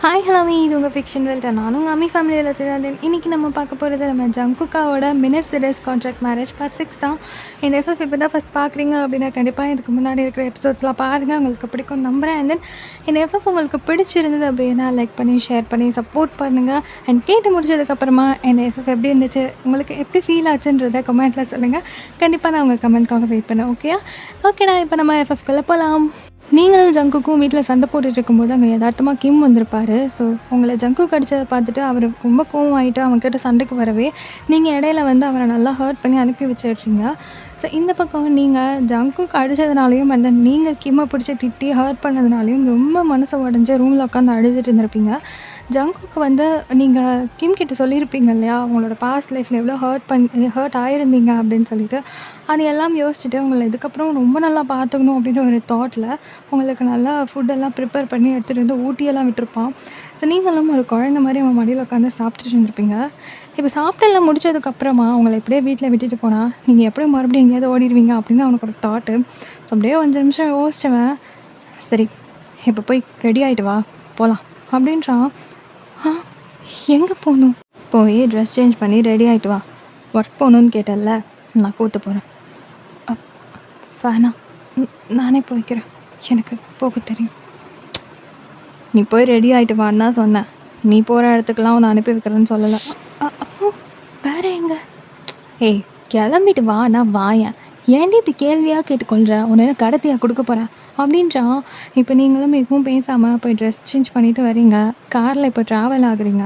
Hi ஹலாமி, இது உங்கள் fiction வேல்ட்ட. நானும் உங்கள் அம்மி ஃபேமிலியில் தான். இன்றைக்கி நம்ம பார்க்க போகிறது நம்ம ஜங்குக்காவோட மினிஸ் சிரஸ் கான்ட்ராக்ட் மேரேஜ் பார்ட் 6 தான். இந்த எஃப்எஃப் இப்போ தான் ஃபஸ்ட் பார்க்குறீங்க அப்படின்னா கண்டிப்பாக இதுக்கு முன்னாடி இருக்கிற எபிசோட்ஸ்லாம் பாருங்கள், உங்களுக்கு பிடிக்கும் நம்புகிறேன். அண்ட் தென் இந்த எஃப்எஃப் உங்களுக்கு பிடிச்சிருந்தது அப்படின்னா லைக் பண்ணி ஷேர் பண்ணி சப்போர்ட் பண்ணுங்கள். அண்ட் கேட்டு முடிச்சதுக்கப்புறமா இந்த எஃப்எஃப் எப்படி இருந்துச்சு, உங்களுக்கு எப்படி ஃபீல் ஆச்சுன்றதை கமெண்ட்டில் சொல்லுங்கள். கண்டிப்பாக நான் உங்கள் கமெண்ட்காக வெயிட் பண்ணேன். ஓகேடா, இப்போ நம்ம எஃப்எஃப்குள்ளே போகலாம். நீங்களும் ஜங்குக்கும் வீட்டில் சண்டை போட்டுட்டு இருக்கும்போது அங்கே யதார்த்தமாக கிம் வந்திருப்பார். ஸோ உங்களை ஜங்கு கடிச்சதை பார்த்துட்டு அவர் ரொம்ப கோவம் ஆகிட்டு அவங்ககிட்ட சண்டைக்கு வரவே நீங்கள் இடையில வந்து அவரை நல்லா ஹர்ட் பண்ணி அனுப்பி வச்சிடுறீங்க. ஸோ இந்த பக்கம் நீங்கள் ஜங்குக்கு அடித்ததுனாலையும் அண்ட் தென் நீங்கள் கிம்மை பிடிச்சி திட்டி ஹர்ட் பண்ணதுனாலையும் ரொம்ப மனசை உடஞ்சி ரூமில் உட்காந்து அழுதுட்டு இருந்திருப்பீங்க. ஜங்குக்கு வந்து நீங்கள் கிம் கிட்ட சொல்லியிருப்பீங்க இல்லையா, அவங்களோட பாஸ்ட் லைஃப்பில் எவ்வளோ ஹர்ட் ஆகிருந்தீங்க அப்படின்னு சொல்லிட்டு. அது எல்லாம் யோசிச்சுட்டு உங்களை இதுக்கப்புறம் ரொம்ப நல்லா பார்த்துக்கணும் அப்படின்ற ஒரு தாட்டில் உங்களுக்கு நல்லா ஃபுட்டெல்லாம் ப்ரிப்பேர் பண்ணி எடுத்துகிட்டு வந்து ஊட்டியெல்லாம் விட்டுருப்பான். ஸோ நீங்களும் ஒரு குழந்த மாதிரி அவன் மடியில் உட்காந்து சாப்பிட்டுட்டு இருந்திருப்பீங்க. இப்போ சாப்பிட்டெல்லாம் முடிச்சதுக்கப்புறமா அவங்கள எப்படியே வீட்டில் விட்டுட்டு போனால் நீங்கள் எப்படியும் மறுபடியும் எங்கேயாவது ஓடிடுவீங்க அப்படின்னு அவனுக்கு ஒரு தாட்டு. ஸோ அப்படியே 5 நிமிஷம் யோசிச்சவன், சரி இப்போ போய் ரெடி ஆகிட்டு வா போகலாம் அப்படின்றான். எங்கே போகணும்? போய் ட்ரெஸ் சேஞ்ச் பண்ணி ரெடி ஆகிட்டு வா. ஒர்க் போகணுன்னு கேட்டல, நான் கூப்பிட்டு போகிறேன். வேணாம், நானே போய்க்கிறேன், எனக்கு போக தெரியும். நீ போய் ரெடி ஆகிட்டு வான்னு தான் சொன்னேன். நீ போகிற இடத்துக்கெலாம் உன்னை அனுப்பி வைக்கிறேன்னு சொல்லலை. அப்போ வேறு எங்கே? ஏய் கிளம்பிட்டு வா, நான் வாயேன். ஏன்டி இப்படி கேள்வியாக கேட்டுக்கொள்கிற? உன்னை என்ன கடத்தியாக கொடுக்க போகிறேன் அப்படின்றான். இப்போ நீங்களும் எதுவும் பேசாமல் போய் ட்ரெஸ் சேஞ்ச் பண்ணிவிட்டு வரீங்க. காரில் இப்போ ட்ராவல் ஆகுறீங்க.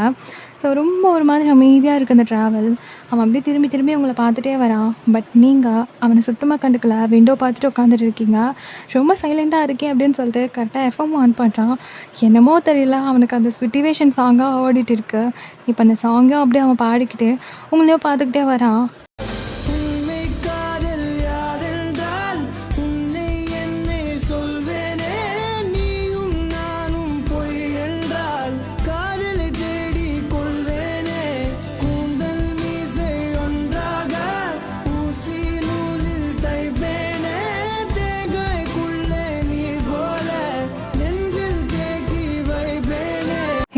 ஸோ ரொம்ப ஒரு மாதிரி அமைதியாக இருக்குது அந்த ட்ராவல். அவன் அப்படியே திரும்பி திரும்பி உங்களை பார்த்துட்டே வரான். பட் நீங்கள் அவனை சுத்தமாக கண்டுக்கல, விண்டோ பார்த்துட்டு உட்காந்துட்டு இருக்கீங்க. ரொம்ப சைலண்ட்டாக இருக்கே அப்படின்னு சொல்லிட்டு கரெக்டாக எஃப்எம் ஆன் பண்ணுறான். என்னமோ தெரியல, அவனுக்கு அந்த சிச்சுவேஷன் சாங்காக ஓடிட்டு இருக்கு. இப்போ அந்த சாங்கும் அப்படியே அவன் பாடிக்கிட்டு உங்களையும் பார்த்துக்கிட்டே வரான்.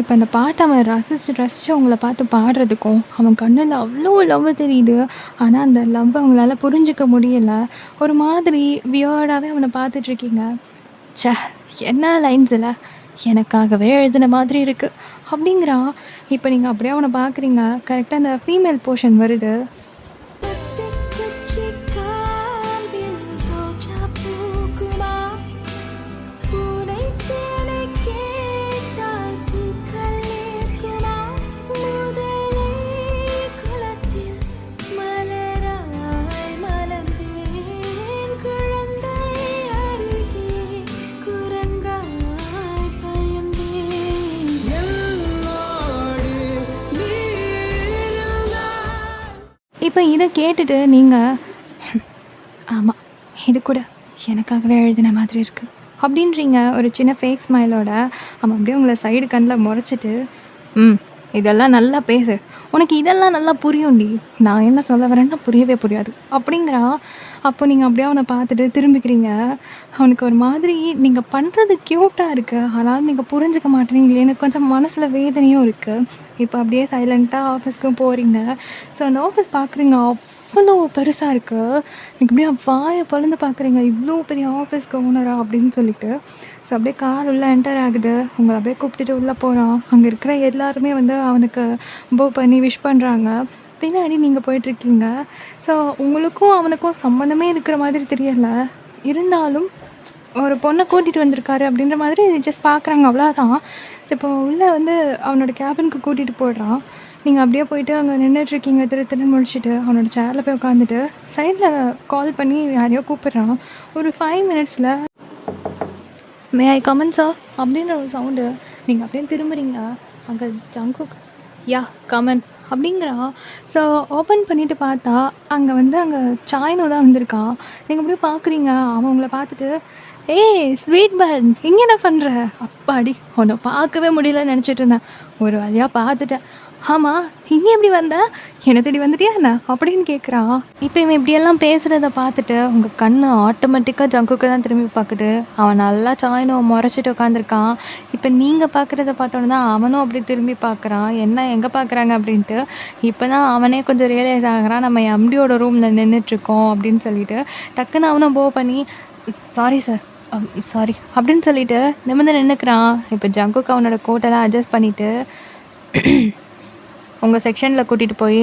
இப்போ அந்த பாட்டை அவன் ரசித்து அவங்கள பார்த்து பாடுறதுக்கும் அவன் கண்ணில் அவ்வளோ லவ் தெரியுது. ஆனால் அந்த லவ் அவங்களால புரிஞ்சிக்க முடியலை. ஒரு மாதிரி வியர்டாகவே அவனை பார்த்துட்ருக்கீங்க. ச்சே, என்ன லைன்ஸ் இல்லை, எனக்காகவே எழுதின மாதிரி இருக்குது அப்படிங்கிறான். இப்போ நீங்கள் அப்படியே அவனை பார்க்குறீங்க. கரெக்டாக அந்த ஃபீமேல் போர்ஷன் வருது. இப்போ இதை கேட்டுட்டு நீங்கள், ஆமாம் இது கூட எனக்காகவே எழுதின மாதிரி இருக்குது அப்படின்றீங்க ஒரு சின்ன ஃபேக் ஸ்மைலோட. அவன் அப்படியே உங்களை சைடு கண்ணில் முறைச்சிட்டு, இதெல்லாம் நல்லா பேசு, உனக்கு இதெல்லாம் நல்லா புரியும்டி, நான் என்ன சொல்ல வரேன்னா புரியவே புரியாது அப்படிங்கிறான். அப்போ நீங்கள் அப்படியே அவனை பார்த்துட்டு திரும்பிக்கிறீங்க. அவனுக்கு ஒரு மாதிரி நீங்கள் பண்ணுறது க்யூட்டாக இருக்குது, ஆனால் நீங்கள் புரிஞ்சிக்க மாட்டேறீங்களே, எனக்கு கொஞ்சம் மனசில் வேதனையும் இருக்குது. இப்போ அப்படியே சைலண்ட்டாக ஆஃபீஸ்க்கும் போகிறீங்க. ஸோ அந்த ஆஃபீஸ் பார்க்குறீங்க, அவ்வளோ பெருசாக இருக்குது. நீங்கள் அப்படியே வாயை பொழந்து பார்க்குறீங்க, இவ்வளோ பெரிய ஆஃபீஸ்க்கு ஓனரா அப்படின்னு சொல்லிட்டு. ஸோ அப்படியே கார் உள்ளே என்டர் ஆகுது. உங்களை அப்படியே கூப்பிட்டுட்டு உள்ளே போகிறான். அங்கே இருக்கிற எல்லாருமே வந்து அவனுக்கு போ பண்ணி விஷ் பண்ணுறாங்க. பின்னாடி நீங்கள் போயிட்டுருக்கீங்க. ஸோ உங்களுக்கும் அவனுக்கும் சம்மந்தமே இருக்கிற மாதிரி தெரியலை. இருந்தாலும் ஒரு பொண்ணை கூட்டிகிட்டு வந்திருக்காரு அப்படின்ற மாதிரி ஜஸ்ட் பார்க்குறாங்க, அவ்வளோதான். ஸோ இப்போ உள்ளே வந்து அவனோட கேபினுக்கு கூட்டிகிட்டு போடுறான். நீங்கள் அப்படியே போயிட்டு அங்கே நின்றுட்டுருக்கீங்க. திருன்னு முடிச்சுட்டு அவனோட சேரில் போய் உட்காந்துட்டு சைடில் கால் பண்ணி யாரையோ கூப்பிட்றான். ஒரு 5 மினிட்ஸில் மே ஐ கமன் சார் அப்படின்ற ஒரு சவுண்டு. நீங்கள் அப்படியே திரும்புறீங்க. அங்கே ஜங்குக், யா கமன் அப்படிங்கிறான். ஸோ ஓப்பன் பண்ணிவிட்டு பார்த்தா அங்கே சாய்னு தான் வந்திருக்கான். நீங்கள் அப்படியே பார்க்குறீங்க. அவன் உங்களை பார்த்துட்டு, ஏய் ஸ்வீட் பன் இங்க என்ன பண்ற? அப்பாடி! உன்ன பார்க்கவே முடியலன்னு நெனச்சுட்டு இருந்தேன். ஒரு வழியா பார்த்துட்டேன். ஆமா, இங்க எப்படி வந்த? என்ன தேடி வந்துட்டியா என்ன? அப்படின்னு கேட்குறான். இப்ப இவன் இப்படியெல்லாம் பேசுறத பார்த்துட்டு, உங்க கண்ணு ஆட்டோமேட்டிக்கா ஜங்குக்கு தான் திரும்பி பாக்குது. அவன் நல்லா சாய்னு மொறச்சிட்டு உட்காந்துருக்கான். இப்ப நீங்க பார்க்குறத பார்த்தோனே தான் அவனும் அப்படி திரும்பி பார்க்குறான். என்ன எங்க பார்க்குறாங்க அப்படின்ட்டு. இப்பதான் அவனே கொஞ்சம் ரியலைஸ் ஆகுறான். நம்ம எம்டியோட ரூம்ல நின்னுட்டுருக்கோம் அப்படின்னு சொல்லிட்டு. டக்குன்னு அவனும் பண்ணி, சாரி சார். சாரி அப்படின்னு சொல்லிட்டு நிமிர்ந்து நின்னுக்கிறான். இப்ப ஜங்குக் அவனோட கோட்டெல்லாம் அட்ஜஸ்ட் பண்ணிட்டு, உங்க செக்ஷன்ல கூட்டிட்டு போய்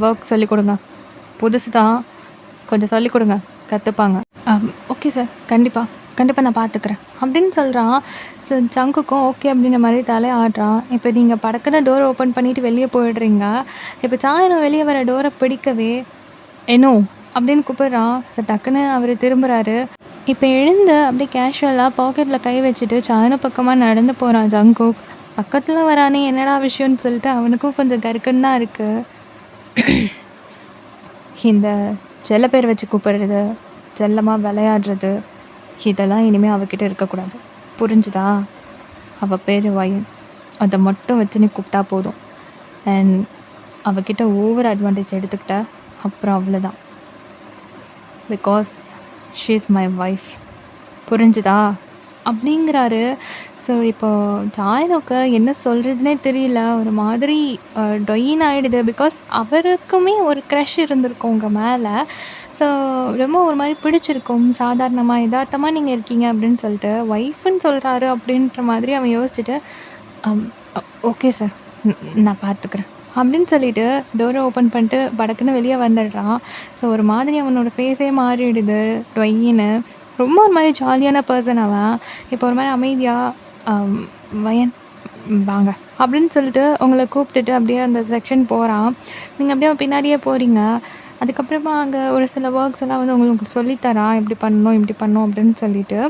ஒர்க் சொல்லிக் கொடுங்க. புதுசு தான். கொஞ்சம் சொல்லிக் கொடுங்க. கத்துப்பாங்க. Okay sir. கண்டிப்பா. கண்டிப்பா நான் பார்த்துக்கிறேன். அப்படின்னு சொல்றான். ஸோ ஜங்குக்கும் ஓகே அப்படின்ற மாரி தலைய ஆட்டுறான். இப்ப நீங்க படக்குன்னு டோர் ஓப்பன் பண்ணிட்டு வெளிய போயிடுறீங்க. இப்ப சாயனும் வெளிய வர டோர பிடிக்கவே, "எனோ" அப்படின்னு கூப்பிடுறான். ஸோ டக்குன்னு அவரு திரும்புறாரு. இப்ப எழுந்து அப்படியே கேஷுவலா பாக்கெட்ல கை வச்சுட்டு சாயனு பக்கமா நடந்து போறான் ஜங்குக். பக்கத்துல வரானே என்னடா விஷயம்னு சொல்லிட்டு அவனுக்கும் கொஞ்சம் கருக்குன்னு தான் இருக்கு. இந்த செல்ல பேர் வச்சு கூப்பிடுறது, செல்லமா விளையாடுறது, இதெல்லாம் இனிமே அவகிட்ட இருக்கக்கூடாது. புரிஞ்சுதா? அவ பேரு வயன். அத மட்டும் வச்சு நீ கூப்பிட்டா போதும். அண்ட் அவகிட்ட ஓவர் அட்வான்டேஜ் எடுத்துக்கிட்ட அப்புறம் அவ்வளோதான். Because she is my wife. புரிஞ்சுதா? அப்படிங்கிறாரு. ஸோ இப்போ ஜாய்னுக்கு என்ன சொல்கிறதுனே தெரியல. ஒரு மாதிரி டொய்ன்னு ஆயிடுது. பிகாஸ் அவருக்குமே ஒரு க்ரஷ் இருந்திருக்கும் உங்க மேலே. ஸோ ரொம்ப ஒரு மாதிரி பிடிச்சிருக்கும். சாதாரணமாக எதார்த்தமாக நீங்கள் இருக்கீங்க அப்படின்னு சொல்லிட்டு ஒய்ஃப்னு சொல்கிறாரு அப்படின்ற மாதிரி அவன் யோசிச்சுட்டு, ஓகே சார், நான் பார்த்துக்கிறேன் அப்படின்னு சொல்லிட்டு டோரை ஓப்பன் பண்ணிட்டு படக்குன்னு வெளியே வந்துடுறான். ஸோ ஒரு மாதிரி அவனோட ஃபேஸே மாறிடுது டொய்ன்னு. ரொம்ப ஒரு மாதிரி ஜாலியான பர்சன் அவன். இப்போ ஒரு மாதிரி அமைதியாக, வயன் வாங்க அப்படின்னு சொல்லிட்டு உங்களை கூப்பிட்டுட்டு அப்படியே அந்த செக்ஷன் போகிறான். நீங்கள் அப்படியே அவன் பின்னாடியே போகிறீங்க. அதுக்கப்புறமா அங்கே ஒரு சில ஒர்க்ஸ் எல்லாம் வந்து உங்களுக்கு சொல்லித்தரான். இப்படி பண்ணணும் இப்படி பண்ணணும் அப்படின்னு சொல்லிட்டு.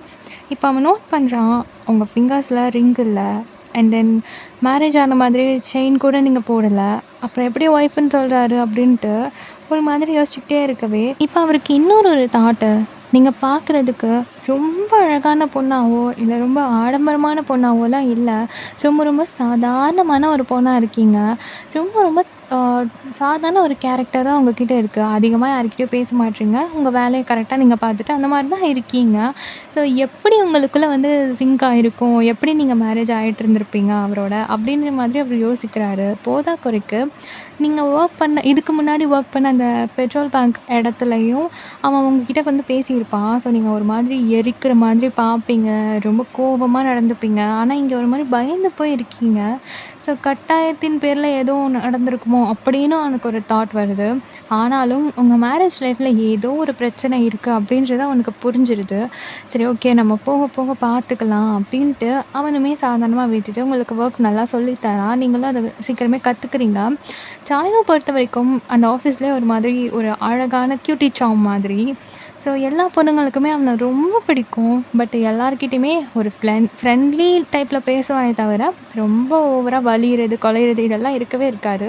இப்போ அவன் நோட் பண்ணுறான், உங்கள் ஃபிங்கர்ஸில் ரிங் இல்லை. அண்ட் தென் மேரேஜ் ஆன மாதிரி செயின் கூட நீங்கள் போடலை. அப்புறம் எப்படி ஒய்ஃப்னு சொல்கிறாரு அப்படின்ட்டு ஒரு மாதிரி யோசிச்சுக்கிட்டே இருக்கவே, இப்போ அவருக்கு இன்னொரு ஒரு தாட்டு. நீங்கள் பார்க்குறதுக்கு ரொம்ப அழகான பொண்ணாவோ இல்லை ரொம்ப ஆடம்பரமான பொண்ணாவோலாம் இல்லை. ரொம்ப ரொம்ப சாதாரணமான ஒரு பொண்ணா இருக்கீங்க. ரொம்ப ரொம்ப சாதாரண ஒரு கேரக்டர் தான் உங்ககிட்ட இருக்குது. அதிகமாக யார்கிட்டயும் பேச மாட்றீங்க. உங்கள் வேலையை கரெக்டாக நீங்கள் பார்த்துட்டு அந்த மாதிரி தான் இருக்கீங்க. ஸோ எப்படி உங்களுக்குள்ளே வந்து சிங்க் ஆகிருக்கும், எப்படி நீங்கள் மேரேஜ் ஆகிட்டு இருந்திருப்பீங்க அவரோட அப்படின்ற மாதிரி அவர் யோசிக்கிறாரு. போதாக்குறைக்கு நீங்கள் ஒர்க் பண்ண இதுக்கு முன்னாடி ஒர்க் பண்ண அந்த பெட்ரோல் பேங்க் இடத்துலையும் அவன் உங்ககிட்ட வந்து பேசியிருப்பான். ஸோ நீங்கள் ஒரு மாதிரி எரிக்கிற மாதிரி பார்ப்பீங்க. ரொம்ப கோபமாக நடந்துப்பீங்க. ஆனால் இங்கே ஒரு மாதிரி பயந்து போய் இருக்கீங்க. ஸோ கட்டாயத்தின் பேரில் எதுவும் நடந்திருக்குமோ அப்படின்னு அவனுக்கு ஒரு தாட் வருது. ஆனாலும் உங்கள் மேரேஜ் லைஃப்பில் ஏதோ ஒரு பிரச்சனை இருக்குது அப்படின்றது அவனுக்கு புரிஞ்சிருது. சரி, ஓகே, நம்ம போக போக பார்த்துக்கலாம் அப்படின்ட்டு அவனுமே சாதாரணமாக விட்டுட்டு உங்களுக்கு ஒர்க் நல்லா சொல்லித்தரான். நீங்களும் அதை சீக்கிரமே கற்றுக்குறீங்க. சாய்னா பொறுத்த வரைக்கும் அந்த ஆஃபீஸ்லேயே ஒரு மாதிரி ஒரு அழகான கியூட்டி சாம் மாதிரி. ஸோ எல்லா பொண்ணுங்களுக்குமே அவனை ரொம்ப பிடிக்கும். பட் எல்லார்கிட்டயுமே ஒரு ஃப்ரெண்ட்லி டைப்பில் பேசுவானே தவிர ரொம்ப ஓவராக வலியிறது கொலையிறது இதெல்லாம் இருக்கவே இருக்காது.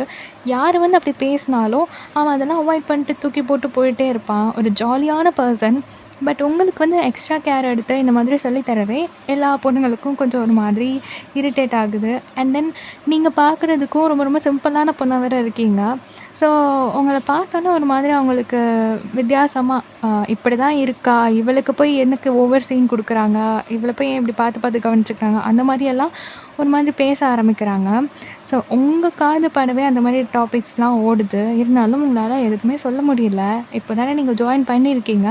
யார் வந்து அப்படி பேசினாலும் அவன் அதெல்லாம் அவாய்ட் பண்ணிட்டு தூக்கி போட்டு போயிட்டே இருப்பான். ஒரு ஜாலியான பர்சன். பட் உங்களுக்கு வந்து எக்ஸ்ட்ரா கேர் எடுத்து இந்த மாதிரி சொல்லி தரவே எல்லா பொண்ணுங்களுக்கும் கொஞ்சம் ஒரு மாதிரி இரிட்டேட் ஆகுது. அண்ட் தென் நீங்கள் பார்க்குறதுக்கும் ரொம்ப ரொம்ப சிம்பிளான பொண்ணா வேற இருக்கீங்க. ஸோ உங்கள பார்த்தோன்னே ஒரு மாதிரி அவங்களுக்கு வித்தியாசமாக, இப்படி தான் இருக்கா, இவளுக்கு போய் எனக்கு ஓவர் சீன் கொடுக்குறாங்க, இவளை போய் ஏன் இப்படி பார்த்து பார்த்து கவனிச்சுக்கிறாங்க, அந்த மாதிரியெல்லாம் ஒரு மாதிரி பேச ஆரம்பிக்கிறாங்க. ஸோ உங்கள் காது படவே அந்த மாதிரி டாபிக்ஸ்லாம் ஓடுது. இருந்தாலும் உங்களால் எதுக்குமே சொல்ல முடியல. இப்போ தானே நீங்கள் ஜாயின் பண்ணியிருக்கீங்க.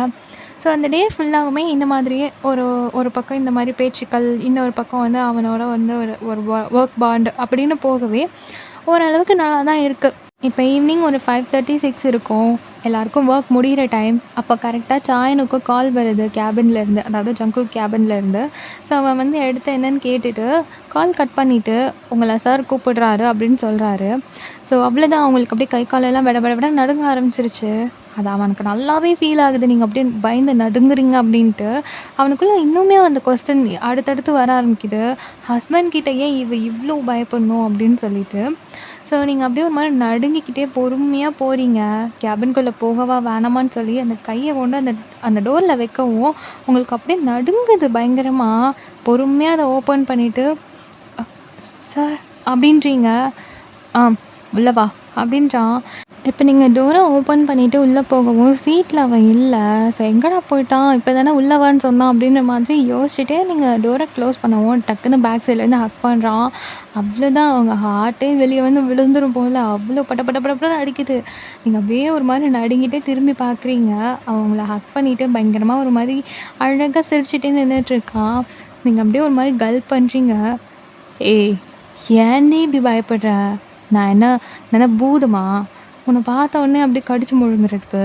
ஸோ அந்த டே ஃபுல்லாவுமே இந்த மாதிரியே ஒரு ஒரு பக்கம் இந்த மாதிரி பேச்சுக்கள், இன்னொரு பக்கம் வந்து அவனோட வந்து ஒரு ஒரு ஒர்க் பாண்ட் அப்படின்னு போகவே ஓரளவுக்கு நல்லா தான் இருக்குது. இப்போ ஈவினிங் ஒரு 5:30, 6 இருக்கும். எல்லாருக்கும் ஒர்க் முடிகிற டைம். அப்போ கரெக்டாக சாயனுக்கு கால் வருது கேபின்லேருந்து, அதாவது ஜங்குக் கேபின்லேருந்து. ஸோ அவன் வந்து எடுத்து என்னன்னு கேட்டுட்டு கால் கட் பண்ணிவிட்டு, உங்களை சார் கூப்பிடுறாரு அப்படின்னு சொல்கிறாரு. ஸோ அவ்வளோதான், அவங்களுக்கு அப்படியே கை காலெல்லாம் விட விட விட நடுங்க ஆரம்பிச்சிருச்சு. அது அவனுக்கு நல்லாவே ஃபீல் ஆகுது. நீங்கள் அப்படியே பயந்து நடுங்குறீங்க அப்படின்ட்டு. அவனுக்குள்ளே இன்னுமே அந்த கொஸ்டின் அடுத்தடுத்து வர ஆரம்பிக்குது. ஹஸ்பண்ட் கிட்ட ஏன் இவ இவ்வளோ பயப்படணும் அப்படின்னு சொல்லிட்டு. ஸோ நீங்க அப்படியே ஒரு மாரி நடுங்கிக்கிட்டே பொறுமையா போறீங்க. கேபின்குள்ள போகவா வேணாமான்னு சொல்லி அந்த கைய கொண்டு அந்த அந்த டோர்ல வைக்கவும், உங்களுக்கு அப்படியே நடுங்குது பயங்கரமா. பொறுமையா அத ஓப்பன் பண்ணிட்டு, "அ சார்" அப்படின்றீங்க. "ஆ உள்ள வா" அப்படின்றான். இப்ப நீங்க டோர ஓப்பன் பண்ணிட்டு உள்ள போகவும், சீட்ல அவன் இல்ல. ஸோ எங்கடா போயிட்டான்? இப்ப தானே உள்ள வான்னு சொன்னான் அப்படின்ற மாதிரி யோசிச்சுட்டே நீங்க டோர க்ளோஸ் பண்ணவும், டக்குனு பேக் சைட்லேருந்து ஹக் பண்றான். அவ்வளோதான் அவங்க ஹார்ட்டே வெளிய வந்து விழுந்துரும் போல. அவ்வளோ பட பட படபடன்னு அடிக்குது. நீங்க அப்படியே ஒரு மாரி நடுங்கிட்டே திரும்பி பார்க்குறீங்க. அவன் உங்கள ஹக் பண்ணிட்டு பயங்கரமா ஒரு மாரி அழகா சிரிச்சுட்டே நின்னுட்டுருக்கான். நீங்க அப்படியே ஒரு மாரி கல்ப் பண்றீங்க. "ஏய்! ஏன்டி இப்படி பயப்படுற? நான் என்ன பூதமா? உன்ன பார்த்த உடனே அப்படியே கடிச்சு முழுங்குறதுக்கு.